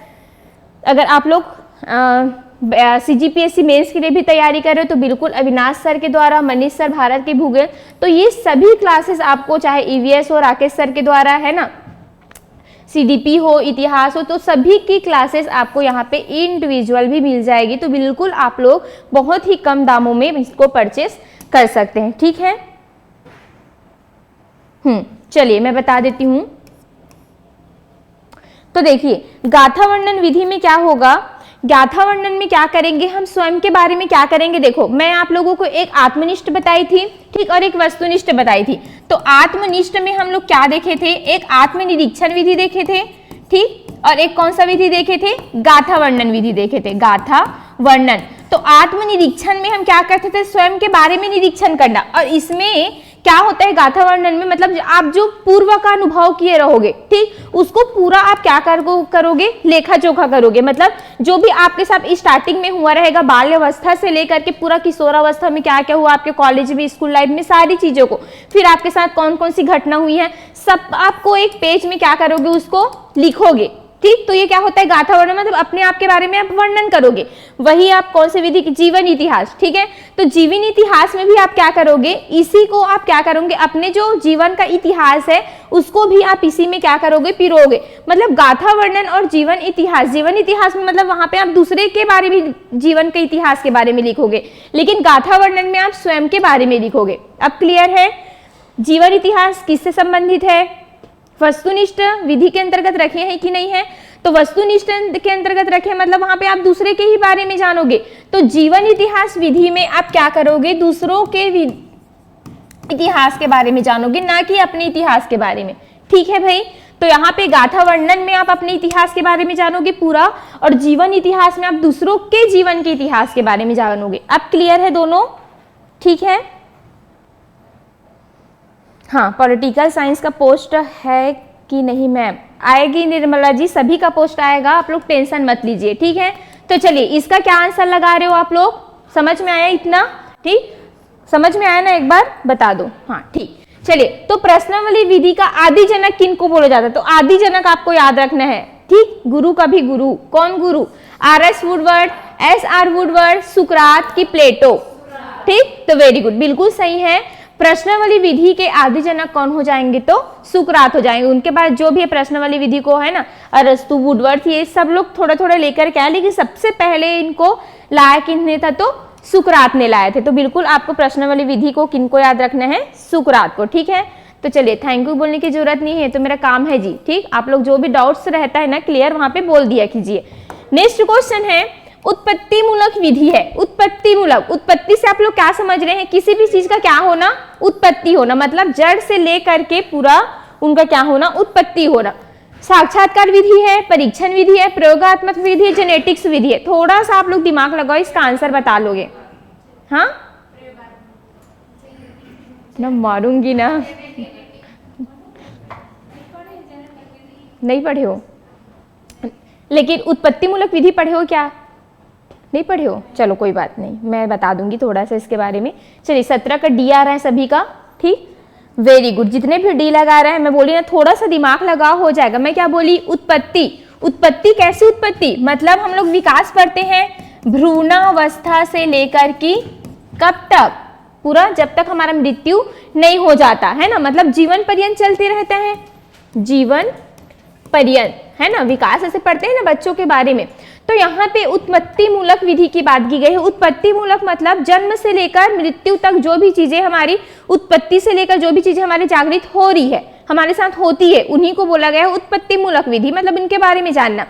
अगर आप लोग सीजीपीएससी मेंस के लिए भी तैयारी कर रहे हो, तो बिल्कुल अविनाश सर के द्वारा, मनीष सर भारत के भूगोल, तो ये सभी क्लासेस आपको, चाहे ईवीएस हो, राकेश सर के द्वारा, है ना, सीडीपी हो, इतिहास हो, तो सभी की क्लासेस आपको यहाँ पे इंडिविजुअल भी मिल जाएगी। तो बिल्कुल आप लोग बहुत ही कम दामों में इसको परचेस कर सकते हैं, ठीक है। चलिए मैं बता देती हूँ। तो देखिए गाथा वर्णन विधि में क्या होगा, गाथा वर्णन में क्या करेंगे, हम स्वयं के बारे में क्या करेंगे। देखो मैं आप लोगों को एक आत्मनिष्ठ बताई थी, ठीक, और एक वस्तुनिष्ठ बताई थी। तो आत्मनिष्ठ में हम लोग क्या देखे थे, एक आत्मनिरीक्षण विधि देखे थे, ठीक, और एक कौन सा विधि देखे थे, गाथा वर्णन विधि देखे थे, गाथा वर्णन। तो आत्मनिरीक्षण में हम क्या करते थे, स्वयं के बारे में निरीक्षण करना, और इसमें क्या होता है गाथा वर्णन में, मतलब आप जो पूर्व का अनुभव किए रहोगे, ठीक, उसको पूरा आप क्या करोगे, लेखा जोखा करोगे। मतलब जो भी आपके साथ स्टार्टिंग में हुआ रहेगा, बाल्यावस्था से लेकर के पूरा किशोरावस्था में क्या क्या हुआ, आपके कॉलेज में, स्कूल लाइफ में, सारी चीजों को, फिर आपके साथ कौन कौन सी घटना हुई है, सब आपको एक पेज में क्या करोगे, उसको लिखोगे, ठीक। तो ये क्या होता है गाथा वर्णन, मतलब अपने आप के बारे में आप वर्णन करोगे। वही आप कौन से विधि, जीवन इतिहास, ठीक है। तो जीवन इतिहास में भी आप क्या करोगे, इसी को आप क्या करोगे, अपने जो जीवन का इतिहास है उसको भी आप इसी में क्या करोगे, पिरोगे। मतलब गाथा वर्णन और जीवन इतिहास में मतलब वहां पे आप दूसरे के बारे में, जीवन के इतिहास के बारे में लिखोगे, लेकिन गाथा वर्णन में आप स्वयं के बारे में लिखोगे। अब क्लियर है, जीवन इतिहास किससे संबंधित है, वस्तुनिष्ठ विधि के अंतर्गत रखे हैं कि नहीं है। तो वस्तुनिष्ठ के अंतर्गत रखे मतलब वहां पे आप दूसरे के ही बारे में जानोगे। तो जीवन इतिहास विधि में आप क्या करोगे, दूसरों के इतिहास के बारे में जानोगे, ना कि अपने इतिहास के बारे में, ठीक है भाई। तो यहाँ पे गाथा वर्णन में आप अपने इतिहास के बारे में जानोगे पूरा, और जीवन इतिहास में आप दूसरों के जीवन के इतिहास के बारे में जानोगे। अब क्लियर है दोनों, ठीक है। हाँ, पॉलिटिकल साइंस का पोस्ट है कि नहीं मैम, आएगी निर्मला जी, सभी का पोस्ट आएगा, आप लोग टेंशन मत लीजिए, ठीक है। तो चलिए इसका क्या आंसर लगा रहे हो आप लोग, समझ में आया इतना, ठीक, समझ में आया ना, एक बार बता दो। हाँ ठीक, चलिए। तो प्रश्नावली विधि का आदि जनक किनको बोला जाता है, तो आदि जनक आपको याद रखना है, ठीक। गुरु का भी गुरु, कौन गुरु, आर.एस. Woodward, SR. वुडवर्ड, सुकरात की प्लेटो, ठीक। तो वेरी गुड, बिल्कुल सही है। प्रश्नावली विधि के आदि जनक कौन हो जाएंगे, तो सुकरात हो जाएंगे। उनके बाद जो भी प्रश्नावली विधि को, है ना, अरस्तु, वुडवर्ड, ये सब लोग थोड़ा थोड़ा लेकर के आए, लेकिन सबसे पहले इनको लाया किसने था, तो सुकरात ने लाए थे। तो बिल्कुल आपको प्रश्नावली विधि को किनको याद रखना है, सुकरात को, ठीक है। तो चलिए, थैंक यू बोलने की जरूरत नहीं है, तो मेरा काम है जी, ठीक। आप लोग जो भी डाउट्स रहता है ना क्लियर, वहां पे बोल दिया कीजिए। नेक्स्ट क्वेश्चन है, उत्पत्ति मूलक विधि है। उत्पत्ति मूलक, उत्पत्ति से आप लोग क्या समझ रहे हैं, किसी भी चीज का क्या होना, उत्पत्ति होना, मतलब जड़ से लेकर के पूरा उनका क्या होना, उत्पत्ति होना। साक्षात्कार विधि है, परीक्षण विधि है, प्रयोगात्मक विधि है, जेनेटिक्स विधि है। थोड़ा सा आप लोग दिमाग लगाओ, इसका आंसर बता लोगे। हाँ ना, मारूंगी ना, नहीं पढ़े हो, लेकिन उत्पत्ति मूलक विधि पढ़े हो क्या, नहीं पढ़े हो, चलो कोई बात नहीं, मैं बता दूंगी थोड़ा सा इसके बारे में। चलिए 17 का डी आ रहा है सभी का, ठीक। वेरी गुड, जितने भी डी लगा रहे हैं, मैं बोली ना थोड़ा सा दिमाग लगाओ हो जाएगा। मैं क्या बोली, उत्पत्ति। उत्पत्ति कैसी उत्पत्ति, मतलब हम लोग विकास पढ़ते हैं भ्रूणावस्था से लेकर की कब तक, पूरा जब तक हमारा मृत्यु नहीं हो जाता है ना, मतलब जीवन पर्यंत चलते रहता है, जीवन पर्यंत, है ना, विकास ऐसे पढ़ते हैं ना बच्चों के बारे में। तो यहाँ पे उत्पत्ति मूलक विधि की बात की गई है। उत्पत्ति मूलक मतलब जन्म से लेकर मृत्यु तक जो भी चीजें हमारी, उत्पत्ति से लेकर जो भी चीजें हमारी जागृत हो रही है, हमारे साथ होती है, उन्हीं को बोला गया है उत्पत्ति मूलक विधि, मतलब इनके बारे में जानना।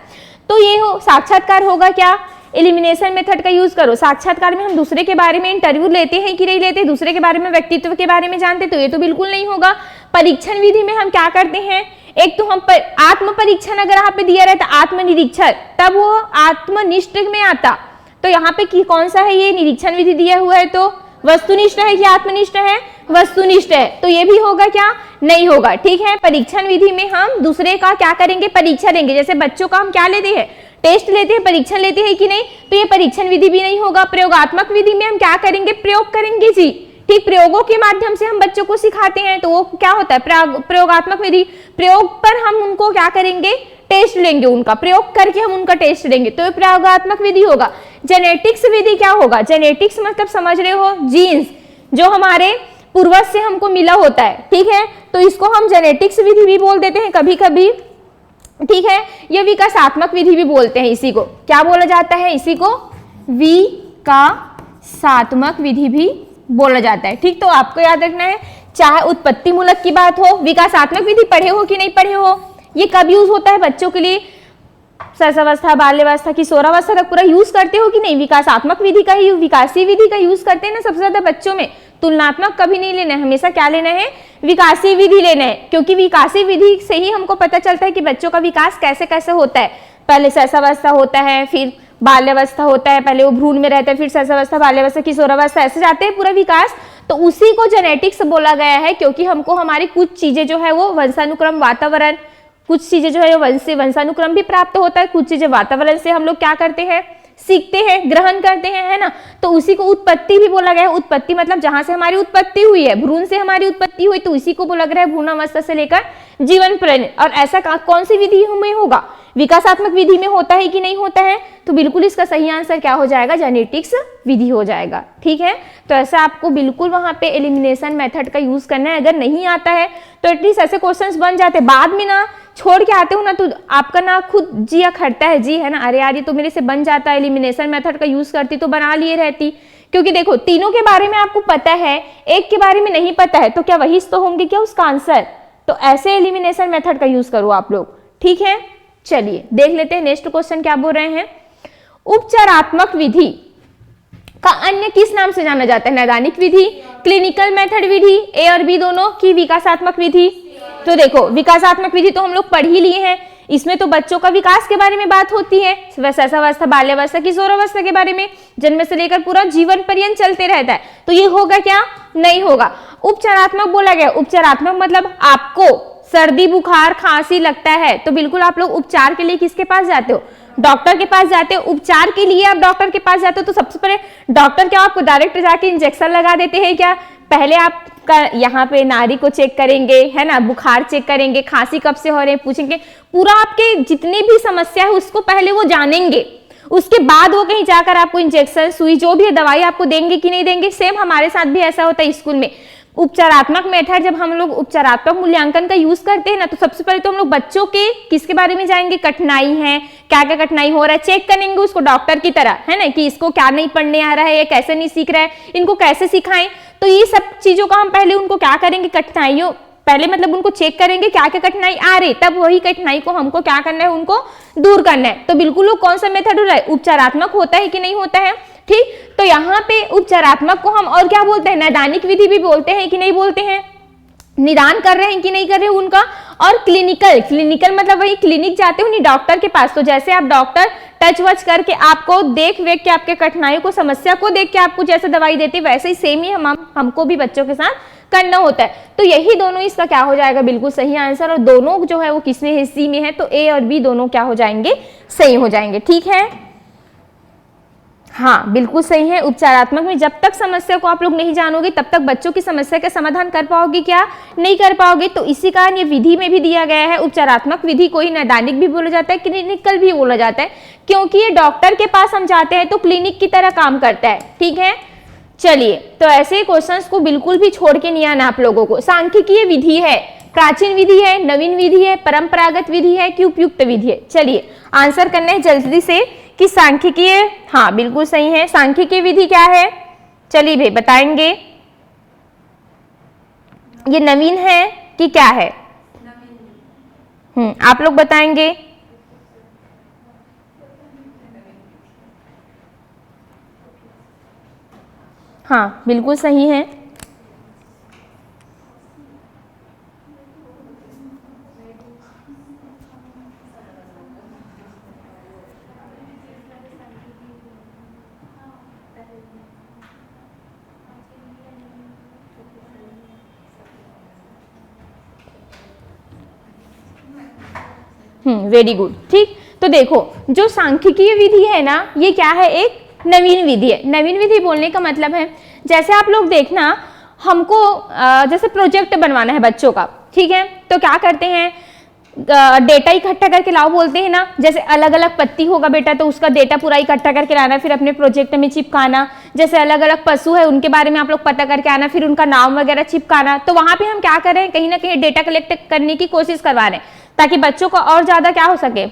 तो ये हो साक्षात्कार होगा क्या, एलिमिनेशन मेथड का यूज करो। साक्षात्कार में हम दूसरे के बारे में इंटरव्यू लेते हैं कि नहीं लेते, दूसरे के बारे में, व्यक्तित्व के बारे में जानते, तो ये तो बिल्कुल नहीं होगा। परीक्षण विधि में हम क्या करते हैं, एक तो हम आत्म परीक्षण अगर यहाँ पे दिया रहता, आत्मनिरीक्षण, तब वो आत्मनिष्ठ में आता। तो यहाँ पे कौन सा है, ये निरीक्षण विधि दिया हुआ है, तो वस्तुनिष्ठ है कि आत्मनिष्ठ है, वस्तुनिष्ठ है, तो ये भी होगा क्या, नहीं होगा। ठीक है, परीक्षण विधि में हम दूसरे का क्या करेंगे, परीक्षा लेंगे। जैसे बच्चों का हम क्या लेते हैं, टेस्ट लेते हैं, परीक्षण लेते हैं कि नहीं, तो ये परीक्षण विधि भी नहीं होगा। प्रयोगात्मक विधि में हम क्या करेंगे, प्रयोग करेंगे जी। ठीक, प्रयोगों के माध्यम से हम बच्चों को सिखाते हैं, तो वो क्या होता है, प्रयोगात्मक विधि। प्रयोग पर हम उनको क्या करेंगे, टेस्ट लेंगे, उनका प्रयोग करके हम उनका टेस्ट लेंगे, तो ये प्रयोगात्मक विधि होगा। जेनेटिक्स विधि क्या होगा, जेनेटिक्स मतलब समझ रहे हो, जीन्स जो हमारे पूर्वज से हमको मिला होता है, ठीक है, तो इसको हम जेनेटिक्स विधि भी बोल देते हैं कभी कभी। ठीक है, ये विकासात्मक विधि भी बोलते हैं, इसी को क्या बोला जाता है, इसी को विकासात्मक विधि भी बोला जाता है। ठीक, तो आपको याद रखना है, चाहे उत्पत्ति मूलक की बात हो, विकासात्मक विधि पढ़े हो कि नहीं पढ़े हो, ये कब यूज होता है बच्चों के लिए, सरसावस्था, बाल्यावस्था, किशोरावस्था तक पूरा यूज करते हो कि नहीं, विकासात्मक विधि का ही, विकासीय विधि का यूज करते हैं ना सबसे ज्यादा बच्चों में। तुलनात्मक कभी नहीं लेना है, हमेशा क्या लेना है, विकासीय विधि लेना है, क्योंकि विकासीय विधि से ही हमको पता चलता है कि बच्चों का विकास कैसे कैसे होता है। पहले सरसावस्था होता है, फिर बाल्यावस्था होता है, पहले वो भ्रूण में रहता है, फिर सरसावस्था, बाल्यावस्था, किशोरावस्था, ऐसे जाते हैं पूरा विकास। तो उसी को जेनेटिक्स बोला गया है, क्योंकि हमको हमारी कुछ चीजें जो है वो वंशानुक्रम, वातावरण, कुछ चीजें जो है वंशानुक्रम भी प्राप्त होता है, कुछ चीजें वातावरण से हम लोग क्या करते हैं, सीखते हैं, ग्रहण करते हैं, है ना। तो उसी को उत्पत्ति भी बोला गया है। उत्पत्ति मतलब जहां से हमारी उत्पत्ति हुई है, भ्रूण से हमारी उत्पत्ति हुई, तो इसी को बोला गया है भ्रूणावस्था से लेकर जीवन पर्यंत। और ऐसा कौन सी विधि में होगा, विकासात्मक विधि में होता है कि नहीं होता है, तो बिल्कुल इसका सही आंसर क्या हो जाएगा, जेनेटिक्स विधि हो जाएगा। ठीक है, तो ऐसा आपको बिल्कुल वहां पे एलिमिनेशन मेथड का यूज करना है। अगर नहीं आता है तो एटलीस्ट ऐसे क्वेश्चंस बन जाते, बाद में ना छोड़ के आते हो ना, तो आपका ना खुद जिया खटता है जी, है ना, अरे यार ये तो मेरे से बन जाता है, एलिमिनेशन मेथड का यूज करती तो बना लिए रहती। क्योंकि देखो तीनों के बारे में आपको पता है, एक के बारे में नहीं पता है, तो क्या वही तो होंगे क्या उसका आंसर। तो ऐसे एलिमिनेशन मेथड का यूज करो आप लोग। ठीक है, चलिए देख लेते हैं नेक्स्ट क्वेश्चन क्या बोल रहे हैं। उपचारात्मक विधि का अन्य किस नाम से जाना जाता है, नैदानिक विधि, क्लिनिकल मेथड विधि, ए और बी दोनों की, विकासात्मक विधि। तो देखो विकासात्मक विधि तो हम लोग पढ़ ही लिए हैं, इसमें तो बच्चों का विकास के बारे में बात होती है, सरसावस्था, बाल्यावस्था, किशोरावस्था के बारे में, जन्म से लेकर पूरा जीवन पर्यंत चलते रहता है। तो ये होगा क्या, नहीं होगा। उपचारात्मक बोला गया, उपचारात्मक मतलब आपको सर्दी, बुखार, खांसी लगता है तो बिल्कुल आप लोग उपचार के लिए किसके पास जाते हो, डॉक्टर के पास जाते हो। उपचार के लिए आप डॉक्टर के पास जाते हो, तो सबसे पहले डॉक्टर क्या आपको डायरेक्ट जाके इंजेक्शन लगा देते हैं क्या, पहले आप यहाँ पे नाड़ी को चेक करेंगे, है ना, बुखार चेक करेंगे, खांसी कब से हो रहे हैं पूछेंगे, पूरा आपके जितनी भी समस्या है उसको पहले वो जानेंगे, उसके बाद वो कहीं जाकर आपको इंजेक्शन, सुई, जो भी दवाई आपको देंगे कि नहीं देंगे। सेम हमारे साथ भी ऐसा होता है स्कूल में। उपचारात्मक मेथड जब हम लोग उपचारात्मक मूल्यांकन का यूज करते हैं ना, तो सबसे पहले तो हम लोग बच्चों के किसके बारे में जाएंगे, कठिनाई है, क्या क्या कठिनाई हो रहा है, चेक करेंगे उसको डॉक्टर की तरह, है ना, कि इसको क्या नहीं पढ़ने आ रहा है, ये कैसे नहीं सीख रहा है, इनको कैसे सिखाएं। तो ये सब चीजों का हम पहले उनको क्या करेंगे, कठिनाइयों पहले मतलब उनको चेक करेंगे क्या क्या कठिनाई आ रही, तब वही कठिनाई को हमको क्या करना है, उनको दूर करना है। तो बिल्कुल वो कौन सा मेथड हो रहा है, उपचारात्मक होता है कि नहीं होता है। ठीक, तो यहाँ पे उपचारात्मक को हम और क्या बोलते हैं, नैदानिक विधि भी बोलते हैं कि नहीं बोलते हैं, निदान कर रहे हैं कि नहीं कर रहे हैं उनका। और क्लिनिकल, क्लिनिकल मतलब वही क्लिनिक जाते हो नहीं डॉक्टर के पास, तो जैसे आप डॉक्टर टच वच करके आपको देख वेख के आपके कठिनाइयों को, समस्या को देख के आपको जैसे दवाई देते, वैसे ही सेम ही हमको भी बच्चों के साथ करना होता है। तो यही दोनों इसका क्या हो जाएगा, बिल्कुल सही आंसर। और दोनों जो है वो किसमें हिस्से में है, तो ए और बी दोनों क्या हो जाएंगे, सही हो जाएंगे। ठीक है, हाँ बिल्कुल सही है। उपचारात्मक में जब तक समस्या को आप लोग नहीं जानोगे तब तक बच्चों की समस्या का समाधान कर पाओगे क्या, नहीं कर पाओगे। तो इसी कारण ये विधि में भी दिया गया है। उपचारात्मक विधि को ही नैदानिक भी बोला जाता है, क्लिनिकल भी बोला जाता है, क्योंकि ये डॉक्टर के पास हम जाते हैं तो क्लिनिक की तरह काम करता है। ठीक है, चलिए, तो ऐसे क्वेश्चंस को बिल्कुल भी छोड़ के नहीं आना आप लोगों को। सांख्यिकीय विधि है, प्राचीन विधि है, नवीन विधि है, परंपरागत विधि है कि उपयुक्त विधि है। चलिए आंसर करना है जल्दी से कि सांख्यिकीय, हाँ बिल्कुल सही है। सांख्यिकीय विधि क्या है, चलिए भाई बताएंगे। ये नवीन है कि क्या है? आप लोग बताएंगे। हाँ बिल्कुल सही है। Very good. ठीक, तो देखो जो सांख्यिकीय विधि है ना, ये क्या है, एक नवीन विधि है। नवीन विधि बोलने का मतलब है, जैसे आप लोग देखना, हमको जैसे प्रोजेक्ट बनवाना है बच्चों का, ठीक है, तो क्या करते हैं, डेटा इकट्ठा करके लाओ बोलते हैं ना। जैसे अलग अलग पत्ती होगा बेटा तो उसका डेटा पूरा इकट्ठा करके लाना, फिर अपने प्रोजेक्ट में चिपकाना। जैसे अलग अलग पशु है उनके बारे में आप लोग पता करके आना, फिर उनका नाम वगैरह चिपकाना। तो वहां पे हम क्या कर रहे हैं, कहीं ना कहीं डेटा कलेक्ट करने की कोशिश करवा रहे हैं, ताकि बच्चों को और ज्यादा क्या हो सके,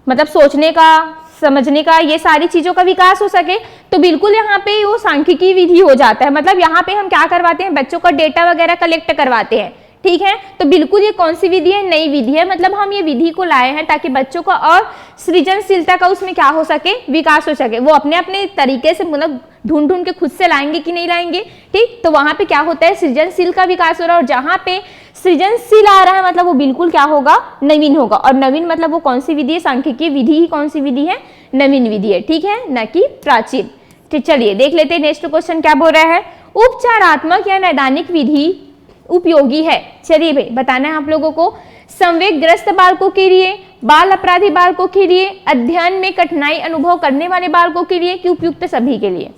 मतलब सोचने का, समझने का, ये सारी चीजों का विकास हो सके। तो बिल्कुल यहाँ पे वो सांख्यिकीय विधि हो जाता है। मतलब यहाँ पे हम क्या करवाते हैं, बच्चों का डेटा वगैरह कलेक्ट करवाते हैं। ठीक है, तो बिल्कुल ये कौन सी विधि है, नई विधि है। मतलब हम ये विधि को लाए हैं ताकि बच्चों का और सृजनशीलता का उसमें क्या हो सके, विकास हो सके। वो अपने अपने तरीके से मतलब ढूंढ ढूंढ के खुद से लाएंगे कि नहीं लाएंगे। ठीक, तो वहां पे क्या होता है, सृजनशील का विकास हो रहा है। और जहां पे सृजनशील आ रहा है मतलब वो बिल्कुल क्या होगा, नवीन होगा। और नवीन मतलब वो कौन सी विधि है, सांख्यिकीय विधि ही कौन सी विधि है, नवीन विधि है। ठीक है, न कि प्राचीन। ठीक, चलिए देख लेते हैं नेक्स्ट क्वेश्चन क्या बोल रहा है। उपचारात्मक या नैदानिक विधि उपयोगी है। चलिए भाई बताना है आप लोगों को। संवेगग्रस्त बालकों के लिए, बाल अपराधी बालकों के लिए, अध्ययन में कठिनाई अनुभव करने वाले बालकों के लिए कि उपयुक्त सभी के लिए।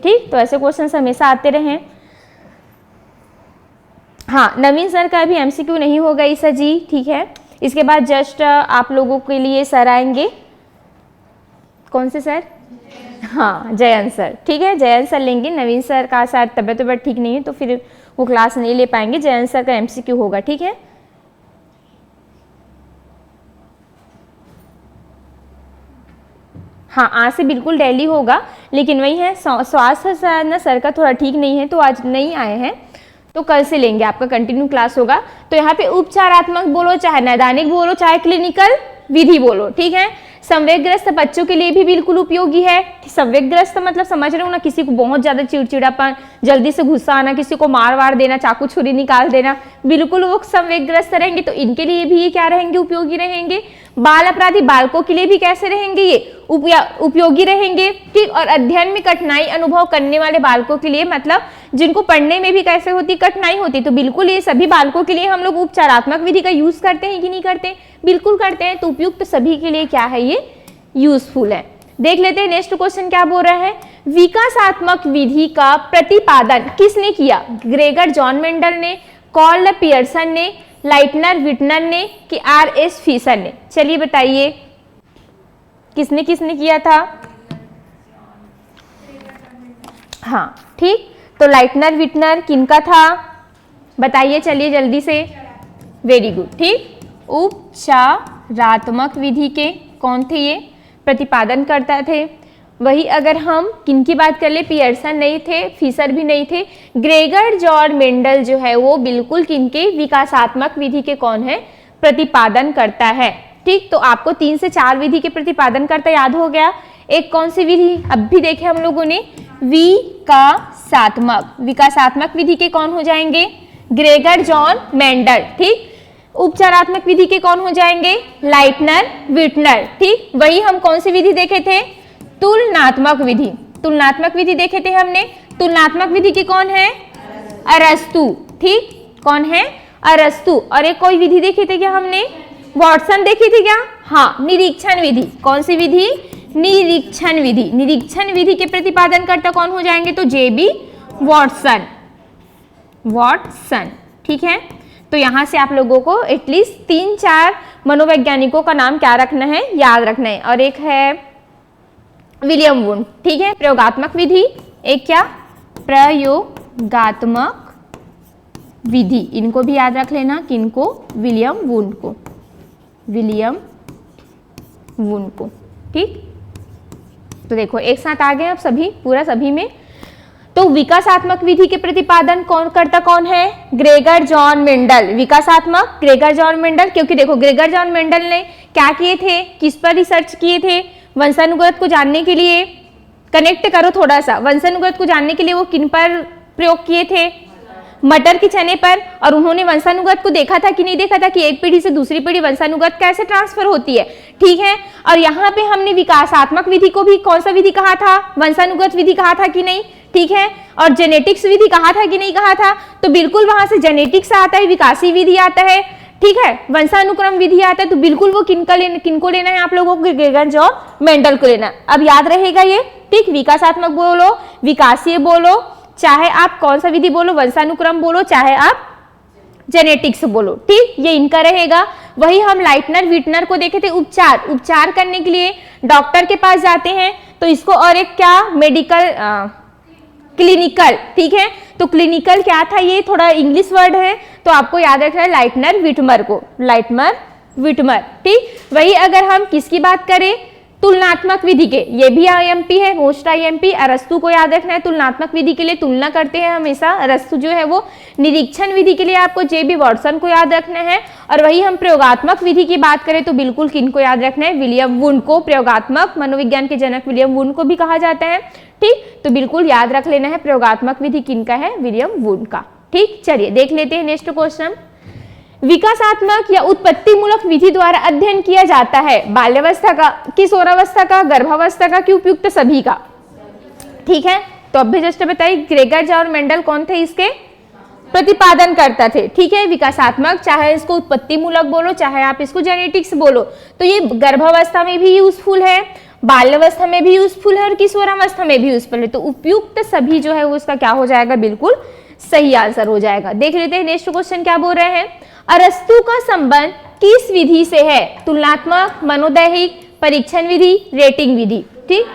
ठीक, तो ऐसे क्वेश्चन हमेशा आते रहे। हाँ, नवीन सर का भी एमसीक्यू नहीं होगा ईसा जी। ठीक है, इसके बाद जस्ट आप लोगों के लिए सर आएंगे। कौन से सर? हाँ, जयंत सर। ठीक है, जयंत सर लेंगे। नवीन सर का शायद तबियत ठीक नहीं है तो फिर वो क्लास नहीं ले पाएंगे। जयंत सर का एमसीक्यू होगा। ठीक है, हाँ आज से बिल्कुल डेली होगा, लेकिन वही है स्वास्थ्य ना सर का थोड़ा ठीक नहीं है तो आज नहीं आए हैं, तो कल से लेंगे, आपका कंटिन्यू क्लास होगा। तो यहाँ पे उपचारात्मक बोलो, चाहे नैदानिक बोलो, चाहे क्लिनिकल विधि बोलो। ठीक है, संवेगग्रस्त बच्चों के लिए भी बिल्कुल उपयोगी है। संवेगग्रस्त मतलब समझ रहे हो ना, किसी को बहुत ज्यादा चिड़चिड़ापन, जल्दी से गुस्सा आना, किसी को मार वार देना, चाकू छुरी निकाल देना, बिल्कुल वो संवेगग्रस्त रहेंगे। तो इनके लिए भी ये क्या रहेंगे, उपयोगी रहेंगे। बाल अपराधी बालकों के लिए भी कैसे रहेंगे, ये उपयोगी रहेंगे। ठीक, और अध्ययन में कठिनाई अनुभव करने वाले बालकों के लिए, मतलब जिनको पढ़ने में भी कैसे होती, कठिनाई होती, तो बिल्कुल ये सभी बालकों के लिए हम लोग उपचारात्मक विधि का यूज करते हैं कि नहीं करते, बिल्कुल करते हैं। तो उपयुक्त सभी के लिए क्या है, ये यूजफुल है। देख लेते हैं नेक्स्ट क्वेश्चन क्या बोल रहा है। विकासात्मक विधि का प्रतिपादन किसने किया, ग्रेगर जॉन मेंडल ने, कार्ल पियर्सन ने, लाइटनर विटनर ने कि आर.एस. फीसर ने। चलिए बताइए किसने किसने किया था। हाँ ठीक, तो लाइटनर विटनर किनका था बताइए, चलिए जल्दी से। Very good. ठीक, उपचारात्मक विधि के कौन थे, ये प्रतिपादन करता थे। वही अगर हम किनकी बात कर ले, पियर्सन नहीं थे, फीसर भी नहीं थे, ग्रेगर जॉन मेंडल जो है वो बिल्कुल किनके, विकासात्मक विधि के कौन है, प्रतिपादन करता है। ठीक, तो आपको 3 से 4 विधि के प्रतिपादन करता याद हो गया। एक कौन सी विधि अब भी देखे हम लोगों ने, विकासात्मक। विकासात्मक विधि के कौन हो जाएंगे, ग्रेगर जॉन मेंडल। ठीक, उपचारात्मक विधि के कौन हो जाएंगे, लाइटनर विटनर। ठीक, वही हम कौन सी विधि देखे थे, तुलनात्मक विधि। तुलनात्मक विधि देखे थे हमने। तुलनात्मक विधि की कौन है, अरस्तु। ठीक, कौन है, अरस्तु। और एक कोई विधि देखी थी क्या हमने, वॉटसन देखी थी क्या, हाँ, निरीक्षण विधि। कौन सी विधि, निरीक्षण विधि। निरीक्षण विधि के प्रतिपादन करता कौन हो जाएंगे? तो जेबी वॉटसन। वॉटसन, ठीक है। तो यहां से आप लोगों को एटलीस्ट 3-4 मनोवैज्ञानिकों का नाम क्या रखना है? याद रखना है। और एक है विलियम वुंड, ठीक है। प्रयोगात्मक विधि, एक क्या? प्रयोगात्मक विधि। इनको भी याद रख लेना, किनको? विलियम वुंड को, विलियम वुंड को, ठीक। तो देखो एक साथ आ गए अब सभी, पूरा सभी में। तो विकासात्मक विधि के प्रतिपादन कौन है? Gregor John Mendel. विकासात्मक ग्रेगर जॉन मेंडल, क्योंकि देखो ग्रेगर जॉन मेंडल ने क्या किए थे? किस पर रिसर्च किए थे? वंशानुगत को जानने के लिए। कनेक्ट करो थोड़ा सा, वंशानुगत को जानने के लिए वो किन पर प्रयोग किए थे? मटर के चने पर। और उन्होंने वंशानुगत को देखा था कि नहीं देखा था कि एक पीढ़ी से दूसरी पीढ़ी वंशानुगत कैसे ट्रांसफर होती है, ठीक है। और यहाँ पे हमने विकासात्मक विधि को भी कौन सा विधि कहा था? वंशानुगत विधि कहा था कि नहीं, ठीक है। और जेनेटिक्स विधि कहा था कि नहीं कहा था? तो बिल्कुल वहां से जेनेटिक्स आता है, विकासी विधि आता है, ठीक है, वंशानुक्रम विधि आता है। तो बिल्कुल वो किनको लेना है आप लोगों को? ग्रेगर जॉन मेंडल को लेना। अब याद रहेगा ये, ठीक। विकासात्मक बोलो, विकासीय बोलो, चाहे आप कौन सा विधि बोलो, वंशानुक्रम बोलो, चाहे आप जेनेटिक्स बोलो, ठीक। ये इनका रहेगा। वही हम लाइटनर विटनर को देखे थे। उपचार करने के लिए डॉक्टर के पास जाते हैं, तो इसको और एक क्या? मेडिकल क्लिनिकल, ठीक है। तो क्लिनिकल क्या था? ये थोड़ा इंग्लिश वर्ड है, तो आपको याद रखना है लाइटनर विटमर को, लाइटनर विटमर, ठीक। वही अगर हम किसकी बात करें? तुलनात्मक विधि के, ये भी आईएमपी है, मोस्ट आईएमपी। अरस्तु को याद रखना है, तुलनात्मक विधि के लिए तुलना करते हैं हमेशा। अरस्तु जो है वो। निरीक्षण विधि के लिए आपको जेबी वॉटसन को याद रखना है। और वही हम प्रयोगात्मक विधि की बात करें तो बिल्कुल किनको याद रखना है? विलियम वुंड को। प्रयोगात्मक मनोविज्ञान के जनक विलियम वुंड को भी कहा जाता है, ठीक। तो बिल्कुल याद रख लेना है, प्रयोगात्मक विधि किनका है? विलियम वुंड का, ठीक। चलिए देख लेते हैं नेक्स्ट क्वेश्चन। विकासात्मक या उत्पत्ति मूलक विधि द्वारा अध्ययन किया जाता है बाल्यावस्था का, किशोरावस्था का, गर्भावस्था का, कि उपयुक्त सभी का, ठीक है। तो अभी जस्ट बताइए ग्रेगर जॉन मेंडल कौन थे? इसके प्रतिपादन करता थे, ठीक है। विकासात्मक, चाहे इसको उत्पत्ति मूलक बोलो, चाहे आप इसको जेनेटिक्स बोलो, तो ये गर्भावस्था में भी यूजफुल है, बाल्यावस्था में भी यूजफुल है और किशोरावस्था में भी यूजफुल है। तो उपयुक्त सभी जो है वो उसका क्या हो जाएगा? बिल्कुल सही आंसर हो जाएगा। देख लेते हैं नेक्स्ट क्वेश्चन क्या बोल रहे हैं। अरस्तु का संबंध किस विधि से है? तुलनात्मक, मनोदैहिक, परीक्षण विधि, रेटिंग विधि, ठीक।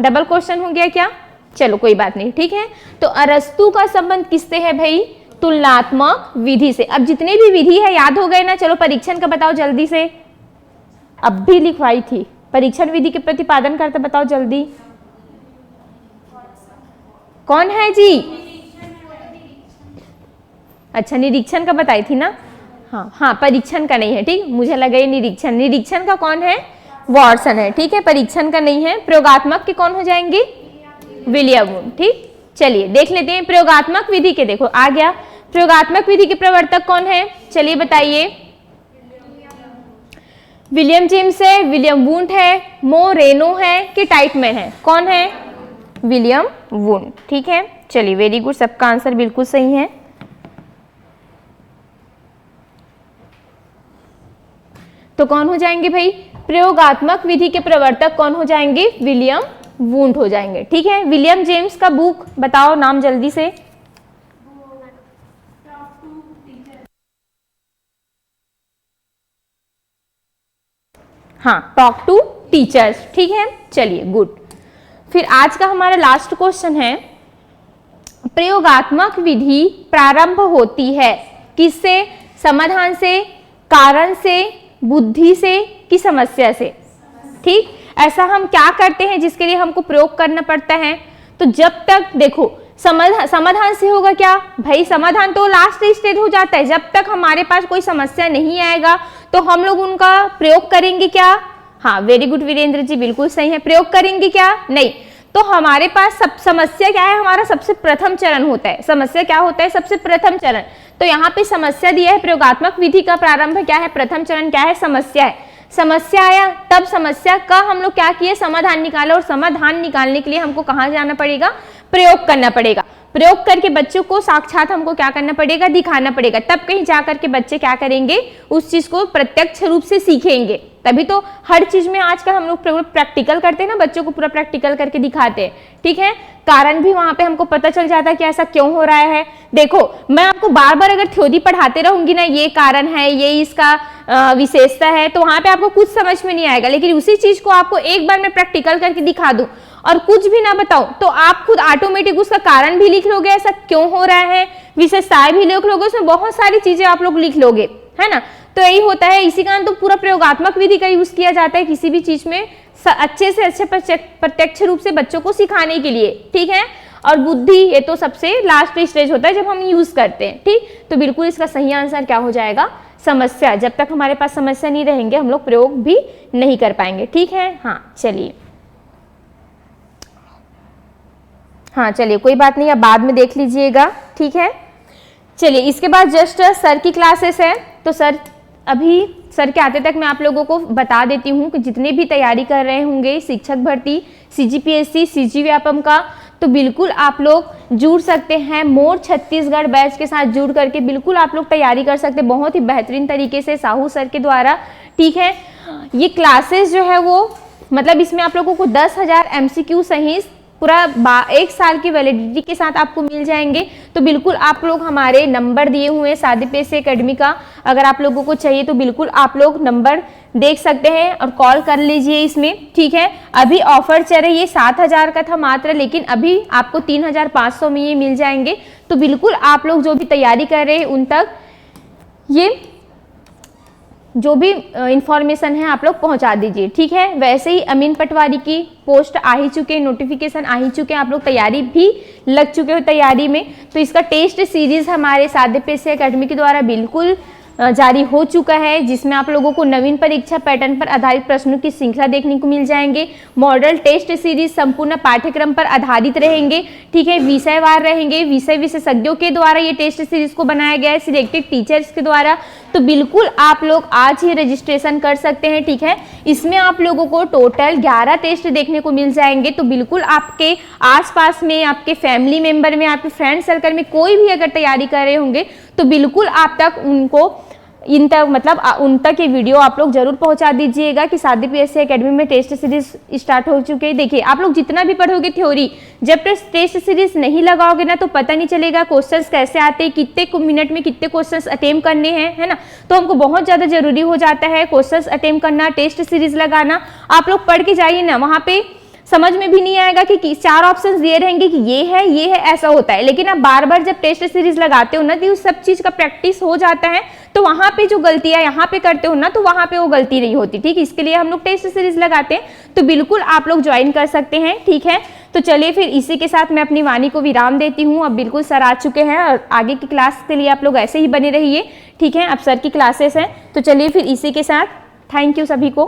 डबल क्वेश्चन हो गया क्या? चलो कोई बात नहीं, ठीक है। तो अरस्तु का संबंध किससे है भाई? तुलनात्मक विधि से। अब जितने भी विधि है याद हो गए ना? चलो परीक्षण का बताओ जल्दी से, अब भी लिखवाई थी। परीक्षण विधि के प्रतिपादन करते बताओ जल्दी, कौन है जी? अच्छा निरीक्षण का बताई थी ना? हाँ, परीक्षण का नहीं है, ठीक। मुझे लगा ये निरीक्षण का कौन है? वॉटसन है, ठीक है। परीक्षण का नहीं है। प्रयोगात्मक के कौन हो जाएंगे? विलियम वुंड, ठीक। चलिए देख लेते हैं प्रयोगात्मक विधि के। देखो आ गया, प्रयोगात्मक विधि के प्रवर्तक कौन है? चलिए बताइए। विलियम जेम्स है, विलियम वुंड है, मोरेनो है कि टाइटमैन है? कौन है? विलियम वुंड, ठीक है। चलिए वेरी गुड, सबका आंसर बिल्कुल सही है। तो कौन हो जाएंगे भाई? प्रयोगात्मक विधि के प्रवर्तक कौन हो जाएंगे? विलियम वुंड हो जाएंगे, ठीक है। विलियम जेम्स का बुक बताओ नाम जल्दी से। हाँ, टॉक टू टीचर्स, ठीक है। चलिए गुड। फिर आज का हमारा लास्ट क्वेश्चन है, प्रयोगात्मक विधि प्रारंभ होती है किससे? समाधान से, कारण से, बुद्धि से कि समस्या से? ठीक। ऐसा हम क्या करते हैं जिसके लिए हमको प्रयोग करना पड़ता है? तो जब तक देखो समाधान से होगा क्या भाई? समाधान तो लास्ट स्टेज हो जाता है। जब तक हमारे पास कोई समस्या नहीं आएगा तो हम लोग उनका प्रयोग करेंगे क्या? हाँ वेरी गुड वीरेंद्र जी, बिल्कुल सही है। प्रयोग करेंगे क्या? नहीं। तो हमारे पास समस्या क्या है? हमारा सबसे प्रथम चरण होता है। समस्या क्या होता है? सबसे प्रथम चरण। तो यहाँ पे समस्या दिया है। प्रयोगात्मक विधि का प्रारंभ क्या है? प्रथम चरण क्या है? समस्या है। समस्या आया, तब समस्या का हम लोग क्या किए? समाधान निकाला। और समाधान निकालने के लिए हमको कहाँ जाना पड़ेगा? प्रयोग करना पड़ेगा। प्रयोग करके बच्चों को साक्षात हमको क्या करना पड़ेगा, दिखाना पड़ेगा, तब कहीं जाकर के बच्चे क्या करेंगे, उस चीज को प्रत्यक्ष रूप से सीखेंगे। तभी तो हर चीज में आजकल हम लोग प्रैक्टिकल करते हैं ना, बच्चों को पूरा प्रैक्टिकल करके दिखाते हैं, ठीक है। कारण भी वहां पे हमको पता चल जाता है कि ऐसा क्यों हो रहा है। देखो मैं आपको बार बार अगर थ्योरी पढ़ाते रहूंगी ना, ये कारण है, ये इसका विशेषता है, तो वहां पे आपको कुछ समझ में नहीं आएगा। लेकिन उसी चीज को आपको एक बार मैं प्रैक्टिकल करके दिखा दूं और कुछ भी ना बताऊं, तो आप खुद ऑटोमेटिक उसका कारण भी लिख लोगे, ऐसा क्यों हो रहा है, विशेषताएं भी लिख लोगे, उसमें बहुत सारी चीजें आप लोग लिख लोगे, है ना। तो यही होता है, इसी कारण तो पूरा प्रयोगात्मक विधि का यूज किया जाता है किसी भी चीज में अच्छे से अच्छे प्रत्यक्ष रूप से बच्चों को सिखाने के लिए, ठीक है। और बुद्धि ये तो सबसे लास्ट स्टेज होता है जब हम यूज करते हैं, ठीक। तो बिल्कुल इसका सही आंसर क्या हो जाएगा, समस्या। जब तक हमारे पास समस्या नहीं रहेंगे हम लोग प्रयोग भी नहीं कर पाएंगे, ठीक है। हाँ चलिए, हाँ चलिए कोई बात नहीं, अब बाद में देख लीजिएगा, ठीक है। चलिए इसके बाद जस्ट सर की क्लासेस है, तो अभी सर के आते तक मैं आप लोगों को बता देती हूँ कि जितने भी तैयारी कर रहे होंगे शिक्षक भर्ती, CGPSC, CG व्यापम का, तो बिल्कुल आप लोग जुड़ सकते हैं मोर छत्तीसगढ़ बैच के साथ। जुड़ करके बिल्कुल आप लोग तैयारी कर सकते हैं बहुत ही बेहतरीन तरीके से साहू सर के द्वारा, ठीक है। ये क्लासेस जो है वो मतलब इसमें आप लोगों को 10,000 MCQ सहित पूरा 1 साल की वैलिडिटी के साथ आपको मिल जाएंगे। तो बिल्कुल आप लोग हमारे नंबर दिए हुए हैं साधीपेसे एकेडमी का, अगर आप लोगों को चाहिए तो बिल्कुल आप लोग नंबर देख सकते हैं और कॉल कर लीजिए इसमें, ठीक है। अभी ऑफर चल रही है, 7,000 का था मात्र, लेकिन अभी आपको 3,500 में ये मिल जाएंगे। तो बिल्कुल आप लोग जो भी तैयारी कर रहे हैं उन तक ये जो भी इंफॉर्मेशन है आप लोग पहुंचा दीजिए, ठीक है। वैसे ही अमीन पटवारी की पोस्ट आ ही चुके, नोटिफिकेशन आ ही चुके, आप लोग तैयारी भी लग चुके हो तैयारी में। तो इसका टेस्ट सीरीज हमारे साधीपेसे एकेडमी के द्वारा बिल्कुल जारी हो चुका है, जिसमें आप लोगों को नवीन परीक्षा पैटर्न पर आधारित प्रश्नों की श्रृंखला देखने को मिल जाएंगे। मॉडल टेस्ट सीरीज संपूर्ण पाठ्यक्रम पर आधारित रहेंगे, ठीक है, विषयवार रहेंगे, विषय विशेषज्ञों के द्वारा ये टेस्ट सीरीज को बनाया गया है, सिलेक्टेड टीचर्स के द्वारा। तो बिल्कुल आप लोग आज ही रजिस्ट्रेशन कर सकते हैं, ठीक है। इसमें आप लोगों को टोटल 11 टेस्ट देखने को मिल जाएंगे। तो बिल्कुल आपके आसपास में, आपके फैमिली मेंबर में, आपके फ्रेंड सर्कल में कोई भी अगर तैयारी कर रहे होंगे तो बिल्कुल आप तक उनको इन तक मतलब उन तक ये वीडियो आप लोग जरूर पहुंचा दीजिएगा कि साधीपेसे एकेडमी में टेस्ट सीरीज स्टार्ट हो चुके हैं। देखिए आप लोग जितना भी पढ़ोगे थ्योरी, जब टेस्ट सीरीज नहीं लगाओगे ना तो पता नहीं चलेगा क्वेश्चंस कैसे आते हैं, कितने मिनट में कितने क्वेश्चंस अटेम्प्ट करने हैं, है ना। तो हमको बहुत ज्यादा जरूरी हो जाता है क्वेश्चंस अटेम्प्ट करना, टेस्ट सीरीज लगाना। आप लोग पढ़ के जाइए ना, वहां पे समझ में भी नहीं आएगा कि 4 ऑप्शंस दिए रहेंगे कि ये है, ऐसा होता है। लेकिन आप बार बार जब टेस्ट सीरीज लगाते हो ना तो उस सब चीज का प्रैक्टिस हो जाता है, तो वहां पे जो गलतियां यहाँ पे करते हो ना तो वहां पे वो गलती नहीं होती, ठीक। इसके लिए हम लोग टेस्ट सीरीज लगाते हैं, तो बिल्कुल आप लोग ज्वाइन कर सकते हैं, ठीक है। तो चलिए फिर इसी के साथ मैं अपनी वाणी को विराम देती हूँ। अब बिल्कुल सर आ चुके हैं और आगे की क्लास के लिए आप लोग ऐसे ही बने रहिए, ठीक है। अब सर की क्लासेस हैं, तो चलिए फिर इसी के साथ थैंक यू सभी को।